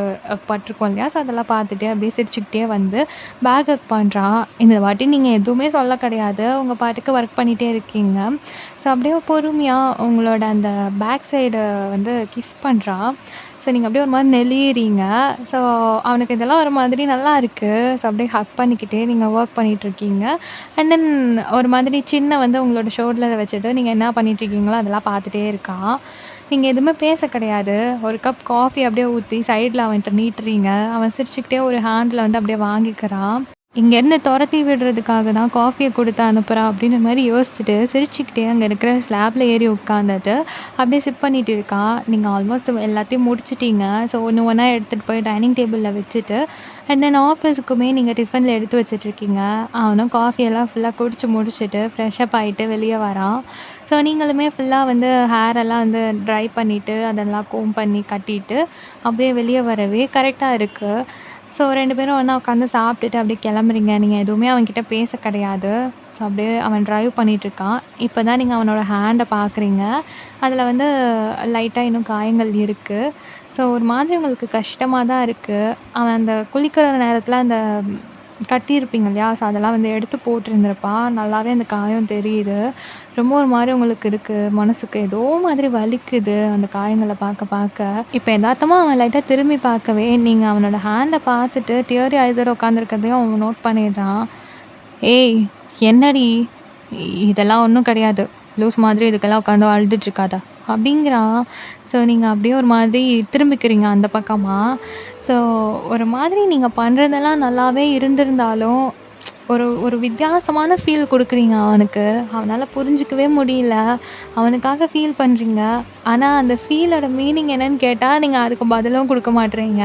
பட்டுருக்கும் இல்லையா? ஸோ அதெல்லாம் பார்த்துட்டு அப்படியே சிரிச்சுக்கிட்டே வந்து பேக் ஹக் பண்றான். இந்த வாட்டி நீங்க எதுவுமே சொல்ல கிடையாது. உங்க பாட்டுக்கு ஒர்க் பண்ணிட்டே இருக்கீங்க. ஸோ அப்படியே பொறுமையா உங்களோட அந்த பேக் சைடு வந்து கிஸ் பண்றான். ஸோ நீங்க அப்படியே ஒரு மாரி நெளியிறீங்க. ஸோ அவனுக்கு இதெல்லாம் ஒரு மாதிரி நல்லா இருக்கு. ஸோ அப்படியே ஹக் பண்ணிக்கிட்டே நீங்க ஒர்க் பண்ணிட்டுருக்கீங்க. அண்ட் தென் ஒரு மாதிரி சின்ன வந்து உங்களோட ஷோல்டர்ல வச்சுட்டு நீங்க என்ன பண்ணிட்டுருக்கீங்களோ அதெல்லாம் பார்த்துட்டே இருக்கான். நீங்க எதுவுமே பேச கிடையாது. ஒரு கப் காஃபி அப்படியே ஊத்தி சைடுல அவன்ட்ட நீட்டுறீங்க. அவன் சிரிச்சுக்கிட்டே ஒரு ஹேண்ட்ல வந்து அப்படியே வாங்கிக்கிறான். இங்கேருந்து தொரத்தி விடுறதுக்காக தான் காஃபிய குடுத்து அனுப்புறா அப்படின்ற மாரி யோசிச்சுட்டு, சிரிச்சுக்கிட்டே அங்க இருக்கிற ஸ்லாப்ல ஏறி உட்காந்துட்டு, அப்படியே சிப் பண்ணிட்டு இருக்கான். நீங்க ஆல்மோஸ்ட் எல்லாத்தையும் முடிச்சுட்டீங்க. ஸோ ஒண்ணு ஒண்ணா எடுத்துட்டு போய் டைனிங் டேபிள்ல வச்சுட்டு, அண்ட் தென் ஆஃபீஸுக்குமே நீங்க டிஃபன்ல எடுத்து வச்சுட்ருக்கீங்க. அவனும் காஃபி எல்லாம் ஃபுல்லா குடிச்சு முடிச்சுட்டு, ஃப்ரெஷ் அப் ஆயிட்டு வெளிய வரான். ஸோ நீங்களுமே ஃபுல்லா வந்து ஹேர் எல்லாம் வந்து ட்ரை பண்ணிட்டு, அதெல்லாம் கோம்ப் பண்ணி கட்டிட்டு, அப்படியே வெளிய வரவே கரெக்ட்டா இருக்கு. ஸோ 2 பேரும் ஒண்ணா உட்காந்து சாப்பிட்டுட்டு அப்படியே கிளம்புறீங்க. நீங்க எதுவுமே அவன்கிட்ட பேச கிடையாது. ஸோ அப்படியே அவன் டிரைவ் பண்ணிட்டுருக்கான். இப்ப தான் நீங்க அவனோட ஹேண்ட பார்க்குறீங்க. அதில வந்து லைட்டா இன்னும் காயங்கள் இருக்கு. ஸோ ஒரு மாதிரி உங்களுக்கு கஷ்டமா தான் இருக்கு. அவன் அந்த குளிக்கிற நேரத்தில அந்த கட்டியிருப்பீங்க இல்லையா? ஸோ அதெல்லாம் வந்து எடுத்து போட்டிருந்திருப்பான். நல்லாவே அந்த காயம் தெரியுது. ரொம்ப ஒரு மாரி உங்களுக்கு இருக்கு. மனசுக்கு ஏதோ மாதிரி வலிக்குது அந்த காயங்கள பார்க்க பார்க்க. இப்ப எதார்த்தமா அவன் லைட்டா திரும்பி பார்க்கவே, நீங்க அவனோட ஹேண்ட பார்த்துட்டு டியரி ஐஸோட உட்காந்துருக்கிறதையும் அவன் நோட் பண்ணிடுறான். "ஏய் என்னடி? இதெல்லாம் ஒண்ணும் கிடையாது. லூஸ் மாதிரி இதுக்கெல்லாம் உட்காந்து அழுதுட்டு இருக்காத" அப்படிங்கிறான். ஸோ நீங்க அப்படியே ஒரு மாதிரி திரும்பிக்கிறீங்க அந்த பக்கமா. ஸோ ஒரு மாதிரி நீங்க பண்றதெல்லாம் நல்லாவே இருந்திருந்தாலும், ஒரு ஒரு வித்தியாசமான ஃபீல் குடுக்குறீங்க அவனுக்கு. அவனால புரிஞ்சுக்கவே முடியல. அவனுக்காக ஃபீல் பண்றீங்க. ஆனா அந்த ஃபீலோட மீனிங் என்னன்னு கேட்டா, நீங்க அதுக்கு பதிலும் குடுக்க மாட்றீங்க.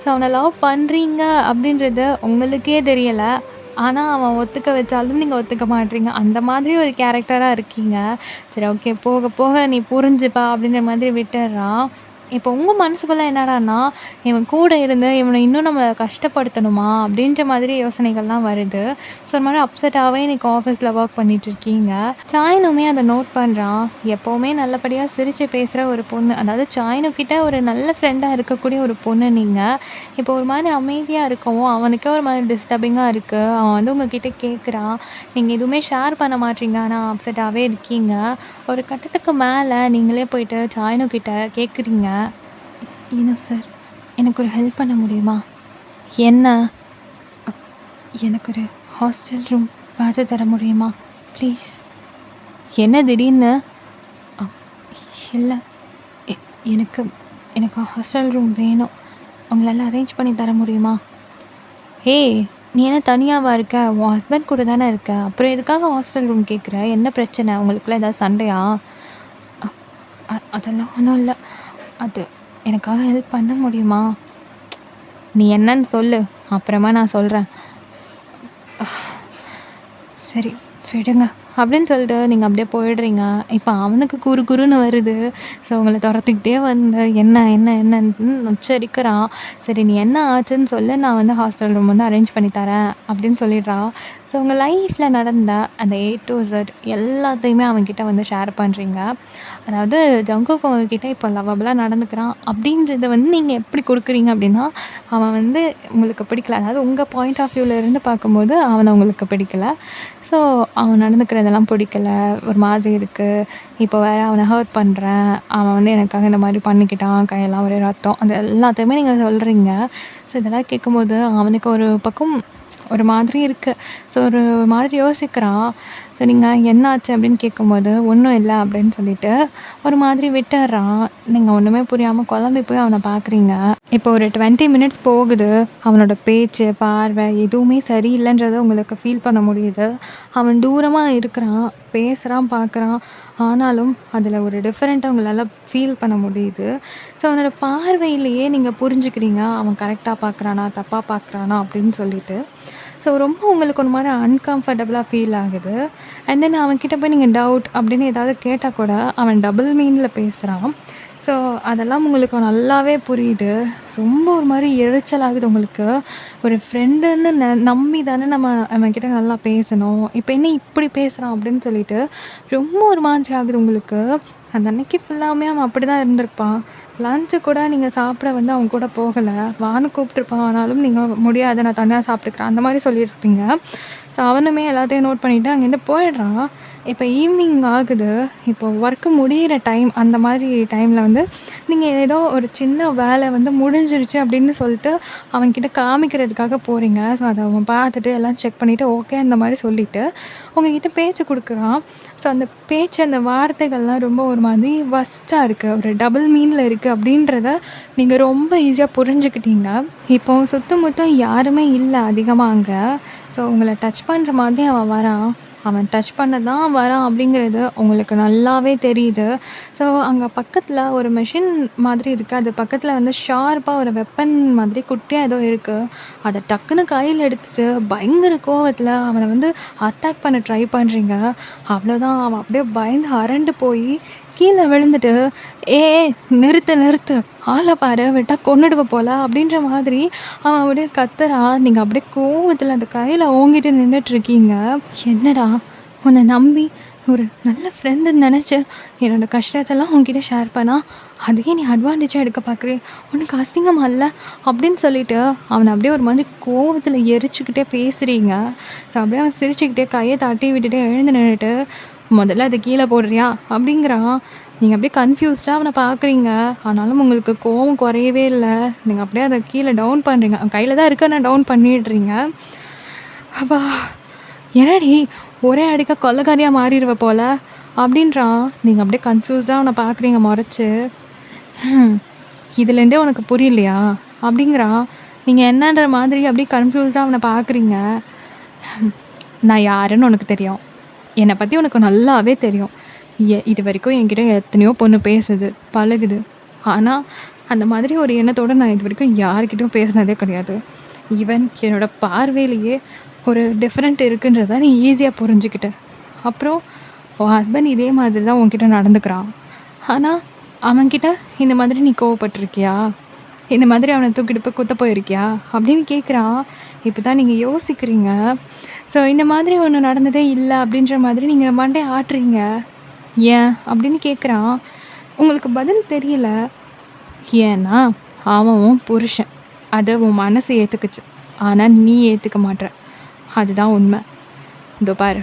ஸோ அவன லவ் பண்றீங்க அப்படின்றது உங்களுக்கே தெரியல. ஆனா அவன் ஒத்துக்க வச்சாலும் நீங்க ஒத்துக்க மாட்றீங்க. அந்த மாதிரி ஒரு கேரக்டரா இருக்கீங்க. சரி ஓகே போக போக நீ புரிஞ்சுப்ப அப்படின்ற மாதிரி விட்டுர்றான். இப்போ உங்க மனசுக்குள்ள என்னடான்னா, இவன் கூட இருந்து இவன இன்னும் நம்ம கஷ்டப்படுத்தணுமா? அப்படின்ற மாதிரி யோசனைகள்லாம் வருது. ஸோ ஒரு மாரி அப்செட்டாவே இன்னைக்கு ஆஃபீஸ்ல ஒர்க் பண்ணிட்டுருக்கீங்க. சாயனுமே அத நோட் பண்றான். எப்பவுமே நல்லபடியா சிரிச்சு பேசுற ஒரு பொண்ணு. அதாவது சாயனு கிட்ட ஒரு நல்ல ஃப்ரெண்டா இருக்கக்கூடிய ஒரு பொண்ணு நீங்க. இப்போ ஒரு மாரி அமைதியா இருக்கவும், அவனுக்கே ஒரு மாரி டிஸ்டர்பிங்கா இருக்கு. அவன் வந்து உங்ககிட்ட கேட்குறான். நீங்க எதுவுமே ஷேர் பண்ண மாட்றீங்க. ஆனா அப்செட்டாவே இருக்கீங்க. ஒரு கட்டத்துக்கு மேல நீங்களே போயிட்டு சாயனு கிட்ட கேட்குறீங்க. "ஈனோ சார், எனக்கு ஒரு ஹெல்ப் பண்ண முடியுமா?" "என்ன?" "அப் எனக்கு ஒரு ஹாஸ்டல் ரூம் பார்த்து தர முடியுமா? ப்ளீஸ்." "என்ன திடீர்னு?" "அப் இல்ல. எ எனக்கு எனக்கு ஹாஸ்டல் ரூம் வேணும். உங்களால அரேஞ்ச் பண்ணி தர முடியுமா?" "ஏய்! நீ என்ன தனியாவா இருக்க? உன் ஹஸ்பண்ட் கூட தானே இருக்க. அப்புறம் எதுக்காக ஹாஸ்டல் ரூம் கேட்குற? என்ன பிரச்சனை? உங்களுக்குள்ள ஏதாவது சண்டையா?" "அ அதெல்லாம் ஒண்ணும் இல்ல. அது எனக்காக ஹெல்ப் பண்ண முடியுமா?" "நீ என்னன்னு சொல்லு. அப்புறமா நான் சொல்றேன்." "சரி விடுங்க." அப்படின்னு சொல்லிட்டு நீங்க அப்படியே போயிடுறீங்க. இப்ப அவனுக்கு குறு குறுன்னு வருது. ஸோ உங்கள தொரத்திக்கிட்டே வந்து என்னன்னு நச்சரிக்கிறான். "சரி நீ என்ன ஆச்சுன்னு சொல்லு. நான் வந்து ஹாஸ்டல் ரூம் வந்து அரேஞ்ச் பண்ணி தரேன்." அப்படின்னு சொல்லிடுறான். ஸோ உங்க லைஃப்ல நடந்த அந்த ஏ டூ இசட் எல்லாத்தையுமே அவன்கிட்ட வந்து ஷேர் பண்றீங்க. அதாவது ஜங்குக் உங்ககிட்ட இப்போ லவ்வபுளா நடந்துக்கிறான் அப்படின்றத வந்து நீங்க எப்படி குடுக்குறீங்க அப்படின்னா, அவன் வந்து உங்களுக்கு பிடிக்கல. அதாவது உங்க பாயிண்ட் ஆஃப் வியூல இருந்து பார்க்கும்போது அவன உங்களுக்கு பிடிக்கல. ஸோ அவன் நடந்துக்கிறதெல்லாம் பிடிக்கல. ஒரு மாதிரி இருக்கு. இப்போ வேற அவன ஹர்ட் பண்றேன். அவன் வந்து எனக்காக இந்த மாரி பண்ணிக்கிட்டான். கையெல்லாம் ஒரே ரத்தம். அது எல்லாத்தையுமே நீங்க சொல்றீங்க. ஸோ இதெல்லாம் கேட்கும்போது அவனுக்கு ஒரு பக்கம் ஒரு மாதிரி இருக்கு. ஸோ ஒரு மாதிரி யோசிக்கிறான். ஸோ நீங்க "என்ன ஆச்சு?" அப்படின்னு கேட்கும்போது, "ஒண்ணும் இல்ல." அப்படின்னு சொல்லிட்டு ஒரு மாதிரி விட்டுர்றான். நீங்க ஒண்ணுமே புரியாம குழம்பி போய் அவன பார்க்குறீங்க. இப்போ ஒரு 20 மினிட்ஸ் போகுது. அவனோட பேச்சு, பார்வை எதுவுமே சரியில்லன்றத உங்களுக்கு ஃபீல் பண்ண முடியுது. அவன் தூரமா இருக்கிறான். பேசுறான், பார்க்குறான். ஆனாலும் அதில ஒரு டிஃபரெண்ட்டா உங்களால ஃபீல் பண்ண முடியுது. ஸோ அவனோட பார்வையிலேயே நீங்க புரிஞ்சுக்கிறீங்க. அவன் கரெக்ட்டா பார்க்குறானா? தப்பா பார்க்குறானா? அப்படின்னு சொல்லிட்டு. ஸோ ரொம்ப உங்களுக்கு ஒரு மாரி அன்கம்ஃபர்டபுளா ஃபீல் ஆகுது. அண்ட் தென் அவன்கிட்ட போய் நீங்க டவுட் அப்படின்னு ஏதாவது கேட்டா கூட, அவன் டபுள் மீனிங்ல பேசுறான். ஸோ அதெல்லாம் உங்களுக்கு நல்லாவே புரியுது. ரொம்ப ஒரு மாரி எரிச்சல் ஆகுது உங்களுக்கு. ஒரு ஃப்ரெண்டுன்னு நம்பி தானே நம்ம அவன்கிட்ட நல்லா பேசணும். இப்ப என்ன இப்படி பேசுறான் அப்படின்னு சொல்லிட்டு, ரொம்ப ஒரு மாதிரி ஆகுது உங்களுக்கு. அந்த அன்னைக்கு ஃபுல்லாவுமே அவன் அப்படிதான் இருந்திருப்பான். லஞ்ச் கூட நீங்க சாப்பிட வந்து அவன் கூட போகல. வான்னு கூப்பிட்டுருப்பான். ஆனாலும் நீங்க முடியாது நான் தனியா சாப்பிட்டுக்கிறேன். அந்த மாரி சொல்லியிருப்பீங்க. ஸோ அவனுமே எல்லாத்தையும் நோட் பண்ணிட்டு அங்கேருந்து போயிடுறான். இப்ப ஈவினிங் ஆகுது. இப்போ ஒர்க் முடியிற டைம். அந்த மாதிரி டைம்ல வந்து நீங்க ஏதோ ஒரு சின்ன வேலை வந்து முடிஞ்சிருச்சு அப்படின்னு சொல்லிட்டு அவன்கிட்ட காமிக்கிறதுக்காக போறீங்க. ஸோ அத அவன் பார்த்துட்டு எல்லாம் செக் பண்ணிட்டு ஓகே அந்த மாரி சொல்லிட்டு உங்ககிட்ட பேச்சு குடுக்குறான். ஸோ அந்த பேச்சு அந்த வார்த்தைகள்லாம் ரொம்ப ஒரு மாதிரி வர்ஸ்ட்டா இருக்கு. ஒரு டபுள் மீன்ல இருக்கு அப்படின்றத நீங்க ரொம்ப ஈஸியா புரிஞ்சுக்கிட்டீங்க. இப்போ சுத்தம் முத்தம் யாருமே இல்ல அதிகமா அங்க. ஸோ உங்கள டச் பண்ற மாதிரி அவன் வரான். அவன் டச் பண்ண தான் வரான் அப்படிங்கிறது உங்களுக்கு நல்லாவே தெரியுது. ஸோ அங்க பக்கத்துல ஒரு மெஷின் மாதிரி இருக்கு. அது பக்கத்துல வந்து ஷார்ப்பா ஒரு வெப்பன் மாதிரி குட்டியா ஏதோ இருக்கு. அத டக்குன்னு கையில எடுத்துட்டு பயங்கர கோவத்துல அவன வந்து அட்டாக் பண்ண ட்ரை பண்றீங்க. அவ்வளோதான் அவன் அப்படியே பயந்து அரண்டு போயி கீழ விழுந்துட்டு, "ஏய் நிறுத்து நிறுத்து. ஆள பாரு விட்டா கொன்னுடுவ போல." அப்படின்ற மாதிரி அவன் அப்படியே கத்துறான். நீங்க அப்படியே கோவத்துல அந்த கையில ஓங்கிட்டு நின்னுட்டுருக்கீங்க. "என்னடா உன்ன நம்பி ஒரு நல்ல ஃப்ரெண்டுன்னு நெனச்சு என்னோட கஷ்டத்தெல்லாம் உன்கிட்ட ஷேர் பண்ணா, அதையே நீ அட்வான்டேஜா எடுக்க பார்க்குறியே! உனக்கு அசிங்கமா இல்ல?" அப்படின்னு சொல்லிட்டு அவன அப்படியே ஒரு மாதிரி கோவத்துல எரிச்சுக்கிட்டே பேசுறீங்க. ஸோ அப்படியே அவன் சிரிச்சுக்கிட்டே கைய தட்டி விட்டுட்டு எழுந்து நின்னுட்டு, "முதல்ல அத கீழ போடுறியா?" அப்படிங்கிறான். நீங்க அப்படியே கன்ஃப்யூஸ்டா அவன பார்க்குறீங்க. ஆனாலும் உங்களுக்கு கோவம் குறையவே இல்ல. நீங்க அப்படியே அத கீழ டவுன் பண்றீங்க. அவன் கையில தான் இருக்கு ஆனா டவுன் பண்ணிடுறீங்க. அப்பா! "என்னடி ஒரே அடிக்கா கொலைக்காரியா மாறிருவ போல" அப்படின்றான். நீங்க அப்படியே கன்ஃப்யூஸ்டா அவன பார்க்குறீங்க மொறச்சு. "ஹம், இதுலேருந்தே உனக்கு புரியலையா?" அப்படிங்கிறான். நீங்க என்னன்ற மாதிரி அப்படியே கன்ஃப்யூஸ்டா அவன பார்க்குறீங்க. "நான் யாருன்னு உனக்கு தெரியும். என்ன பத்தி உனக்கு நல்லாவே தெரியும். இதுவரைக்கும் என்கிட்ட எத்தனையோ பொண்ணு பேசுது, பழகுது. ஆனா, அந்த மாதிரி ஒரு எண்ணத்தோட நான் இதுவரைக்கும் யார்கிட்டயும் பேசினதே கிடையாது. ஈவன் என்னோட பார்வையிலேயே ஒரு டிஃபரெண்ட் இருக்குன்றத நீ ஈஸியா புரிஞ்சுக்கிட்ட. அப்புறம் உன் ஹஸ்பண்ட் இதே மாதிரி தான் உன்கிட்ட நடந்துக்கிறான். ஆனா, அவன்கிட்ட இந்த மாதிரி நீ கோவப்பட்டுருக்கியா? இந்த மாதிரி அவன தூக்கிட்டு போய் குத்த போயிருக்கியா? அப்படின்னு கேட்குறான். இப்ப தான் நீங்க யோசிக்கிறீங்க. ஸோ இந்த மாதிரி ஒண்ணு நடந்ததே இல்ல அப்படின்ற மாதிரி நீங்க மண்டைய ஆட்டுறீங்க. ஏன்? அப்படின்னு கேட்குறான். உங்களுக்கு பதில் தெரியல. ஏன்னா, அவன் உன் புருஷன். அத உன் மனசு ஏத்துக்குச்சு. ஆனா நீ ஏத்துக்க மாட்ற. அதுதான் உண்மை. இதோ பாரு,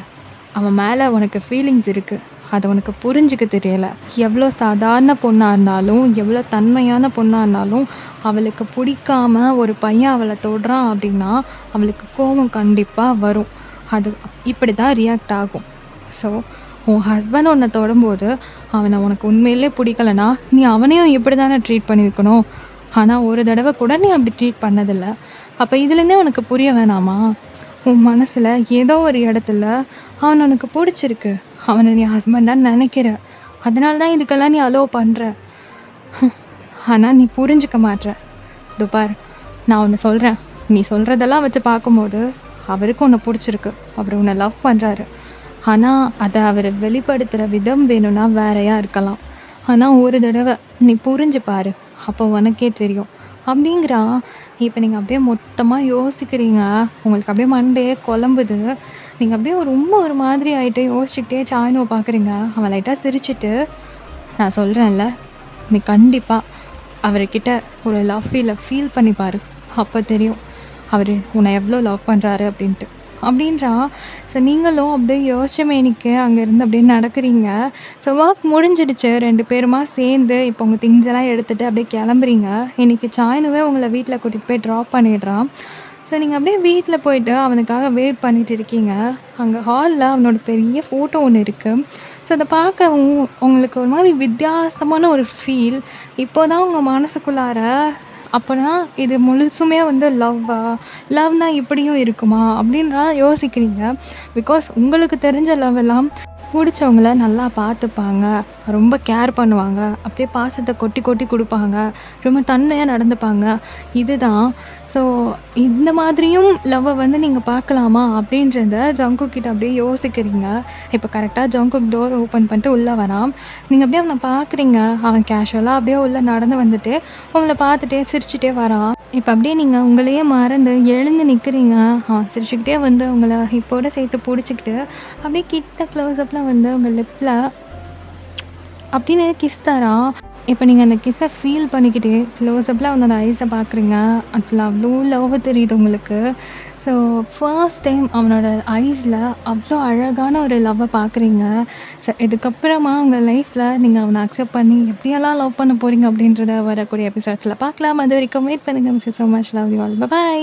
அவன் மேல உனக்கு ஃபீலிங்ஸ் இருக்கு. அத உனக்கு புரிஞ்சுக்க தெரியல. எவ்வளோ சாதாரண பொண்ணா இருந்தாலும், எவ்வளோ தன்மையான பொண்ணா இருந்தாலும், அவளுக்கு பிடிக்காம ஒரு பையன் அவள தொடுறான் அப்படின்னா, அவளுக்கு கோவம் கண்டிப்பா வரும். அது இப்படி தான் ரியாக்ட் ஆகும். ஸோ, உன் ஹஸ்பண்ட் உன்ன தொடும்போது, அவன உனக்கு உண்மையிலே பிடிக்கலனா, நீ அவனையும் இப்படி தானே ட்ரீட் பண்ணியிருக்கணும். ஆனா, ஒரு தடவ கூட நீ அப்படி ட்ரீட் பண்ணதில்ல. அப்ப இதுலேருந்தே உனக்கு புரிய வேணாமா? உன் மனசுல ஏதோ ஒரு இடத்துல அவன உனக்கு புடிச்சிருக்கு. அவன நீ ஹஸ்பண்டா நெனைக்கிற. அதனால தான் இதுக்கெல்லாம் நீ அலோவ் பண்ற. ஆனா நீ புரிஞ்சுக்க மாட்ற. இதோ பாரு, நான் ஒண்ணு சொல்றேன். நீ சொல்றதெல்லாம் வச்சு பார்க்கும்போது, அவருக்கு உன்ன புடிச்சிருக்கு. அவரு உன்ன லவ் பண்றாரு. ஆனா, அத அவரு வெளிப்படுத்துற விதம் வேணும்னா வேறயா இருக்கலாம். ஆனா ஒரு தடவ நீ புரிஞ்சு பாரு. அப்போ உனக்கே தெரியும். அப்படிங்கிறான். இப்ப நீங்க அப்படியே மொத்தமா யோசிக்கிறீங்க. உங்களுக்கு அப்படியே மண்டையே குழம்புது. நீங்க அப்படியே ரொம்ப ஒரு மாதிரி ஆயிட்டு யோசிச்சுக்கிட்டே சாய்னுவ பார்க்குறீங்க. அவன் லைட்டா சிரிச்சுட்டு, "நான் சொல்றேன்ல, நீ கண்டிப்பா அவருகிட்ட ஒரு ஃபீல் பண்ணி பாரு. அப்ப தெரியும். அவரு உன்ன எவ்ளோ லவ் பண்றாரு அப்படின்ட்டு." அப்படின்றான். ஸோ நீங்களும் அப்படியே யோசிச்ச மேனிக்கு அங்கேருந்து அப்படியே நடக்கிறீங்க. ஸோ ஒர்க் முடிஞ்சிடுச்சு. 2 பேருமா சேர்ந்து இப்போ உங்க திங்ஸ் எல்லாம் எடுத்துட்டு அப்படியே கிளம்புறீங்க. இன்னைக்கு சாய்னுவே உங்கள வீட்ல கூட்டிட்டு போய் ட்ராப் பண்ணிடுறான். ஸோ நீங்க அப்படியே வீட்ல போயிட்டு அவனுக்காக வெயிட் பண்ணிட்டு இருக்கீங்க. அங்க ஹால்ல அவனோட பெரிய ஃபோட்டோ ஒண்ணு இருக்கு. ஸோ அத பார்க்கவும் உங்களுக்கு ஒரு மாரி வித்தியாசமான ஒரு ஃபீல். இப்போ தான் உங்க மனசுக்குள்ளார அப்பன்னா இது முழுசுமே வந்து லவ்வா? லவ்னா இப்படியும் இருக்குமா? அப்படின்லாம் யோசிக்கிறீங்க. பிகாஸ் உங்களுக்கு தெரிஞ்ச லவ் எல்லாம் புடிச்சவங்கள நல்லா பார்த்துப்பாங்க. ரொம்ப கேர் பண்ணுவாங்க. அப்படியே பாசத்த கொட்டி கொட்டி குடுப்பாங்க. ரொம்ப தன்மையா நடந்துப்பாங்க. இதுதான். ஸோ இந்த மாதிரியும் லவ்வ வந்து நீங்க பார்க்கலாமா? அப்படின்றத ஜங்குக் கிட்ட அப்படியே யோசிக்கிறீங்க. இப்போ கரெக்ட்டா ஜங்குக் டோர் ஓப்பன் பண்ணிட்டு உள்ள வரான். நீங்க அப்படியே அவன பார்க்குறீங்க. அவன் கேஷுவலா அப்படியே உள்ள நடந்து வந்துட்டு, உங்கள பார்த்துட்டே சிரிச்சுட்டே வரான். இப்ப அப்படியே நீங்க உங்களையே மறந்து எழுந்து நிக்கிறீங்க. அவன் சிரிச்சுக்கிட்டே வந்து உங்கள ஹிப்போட சேர்த்து புடிச்சுக்கிட்டு, அப்படியே கிட்ட க்ளோஸ்அப்ல வந்து உங்க லிப்ல அப்படின்னு கிஸ் தரான். இப்ப நீங்க அந்த கிஸ்ஸ ஃபீல் பண்ணிக்கிட்டே க்ளோஸ்அப்ல அவனோட ஐஸ பார்க்குறீங்க. அதுல அவ்ளோ லவ் தெரியுது உங்களுக்கு. ஸோ ஃபர்ஸ்ட் டைம் அவனோட ஐஸ்ல அவ்ளோ அழகான ஒரு லவ்வ பார்க்குறீங்க. ஸோ இதுக்கப்புறமா உங்க லைஃப்ல நீங்க அவன அக்செப்ட் பண்ணி எப்படியெல்லாம் லவ் பண்ண போறீங்க அப்படின்றத வரக்கூடிய எபிசோட்ஸ்ல பார்க்கலாம். அதுவரைக்கும் வெயிட் பண்ணுங்க. Miss you so much. Love you all. By.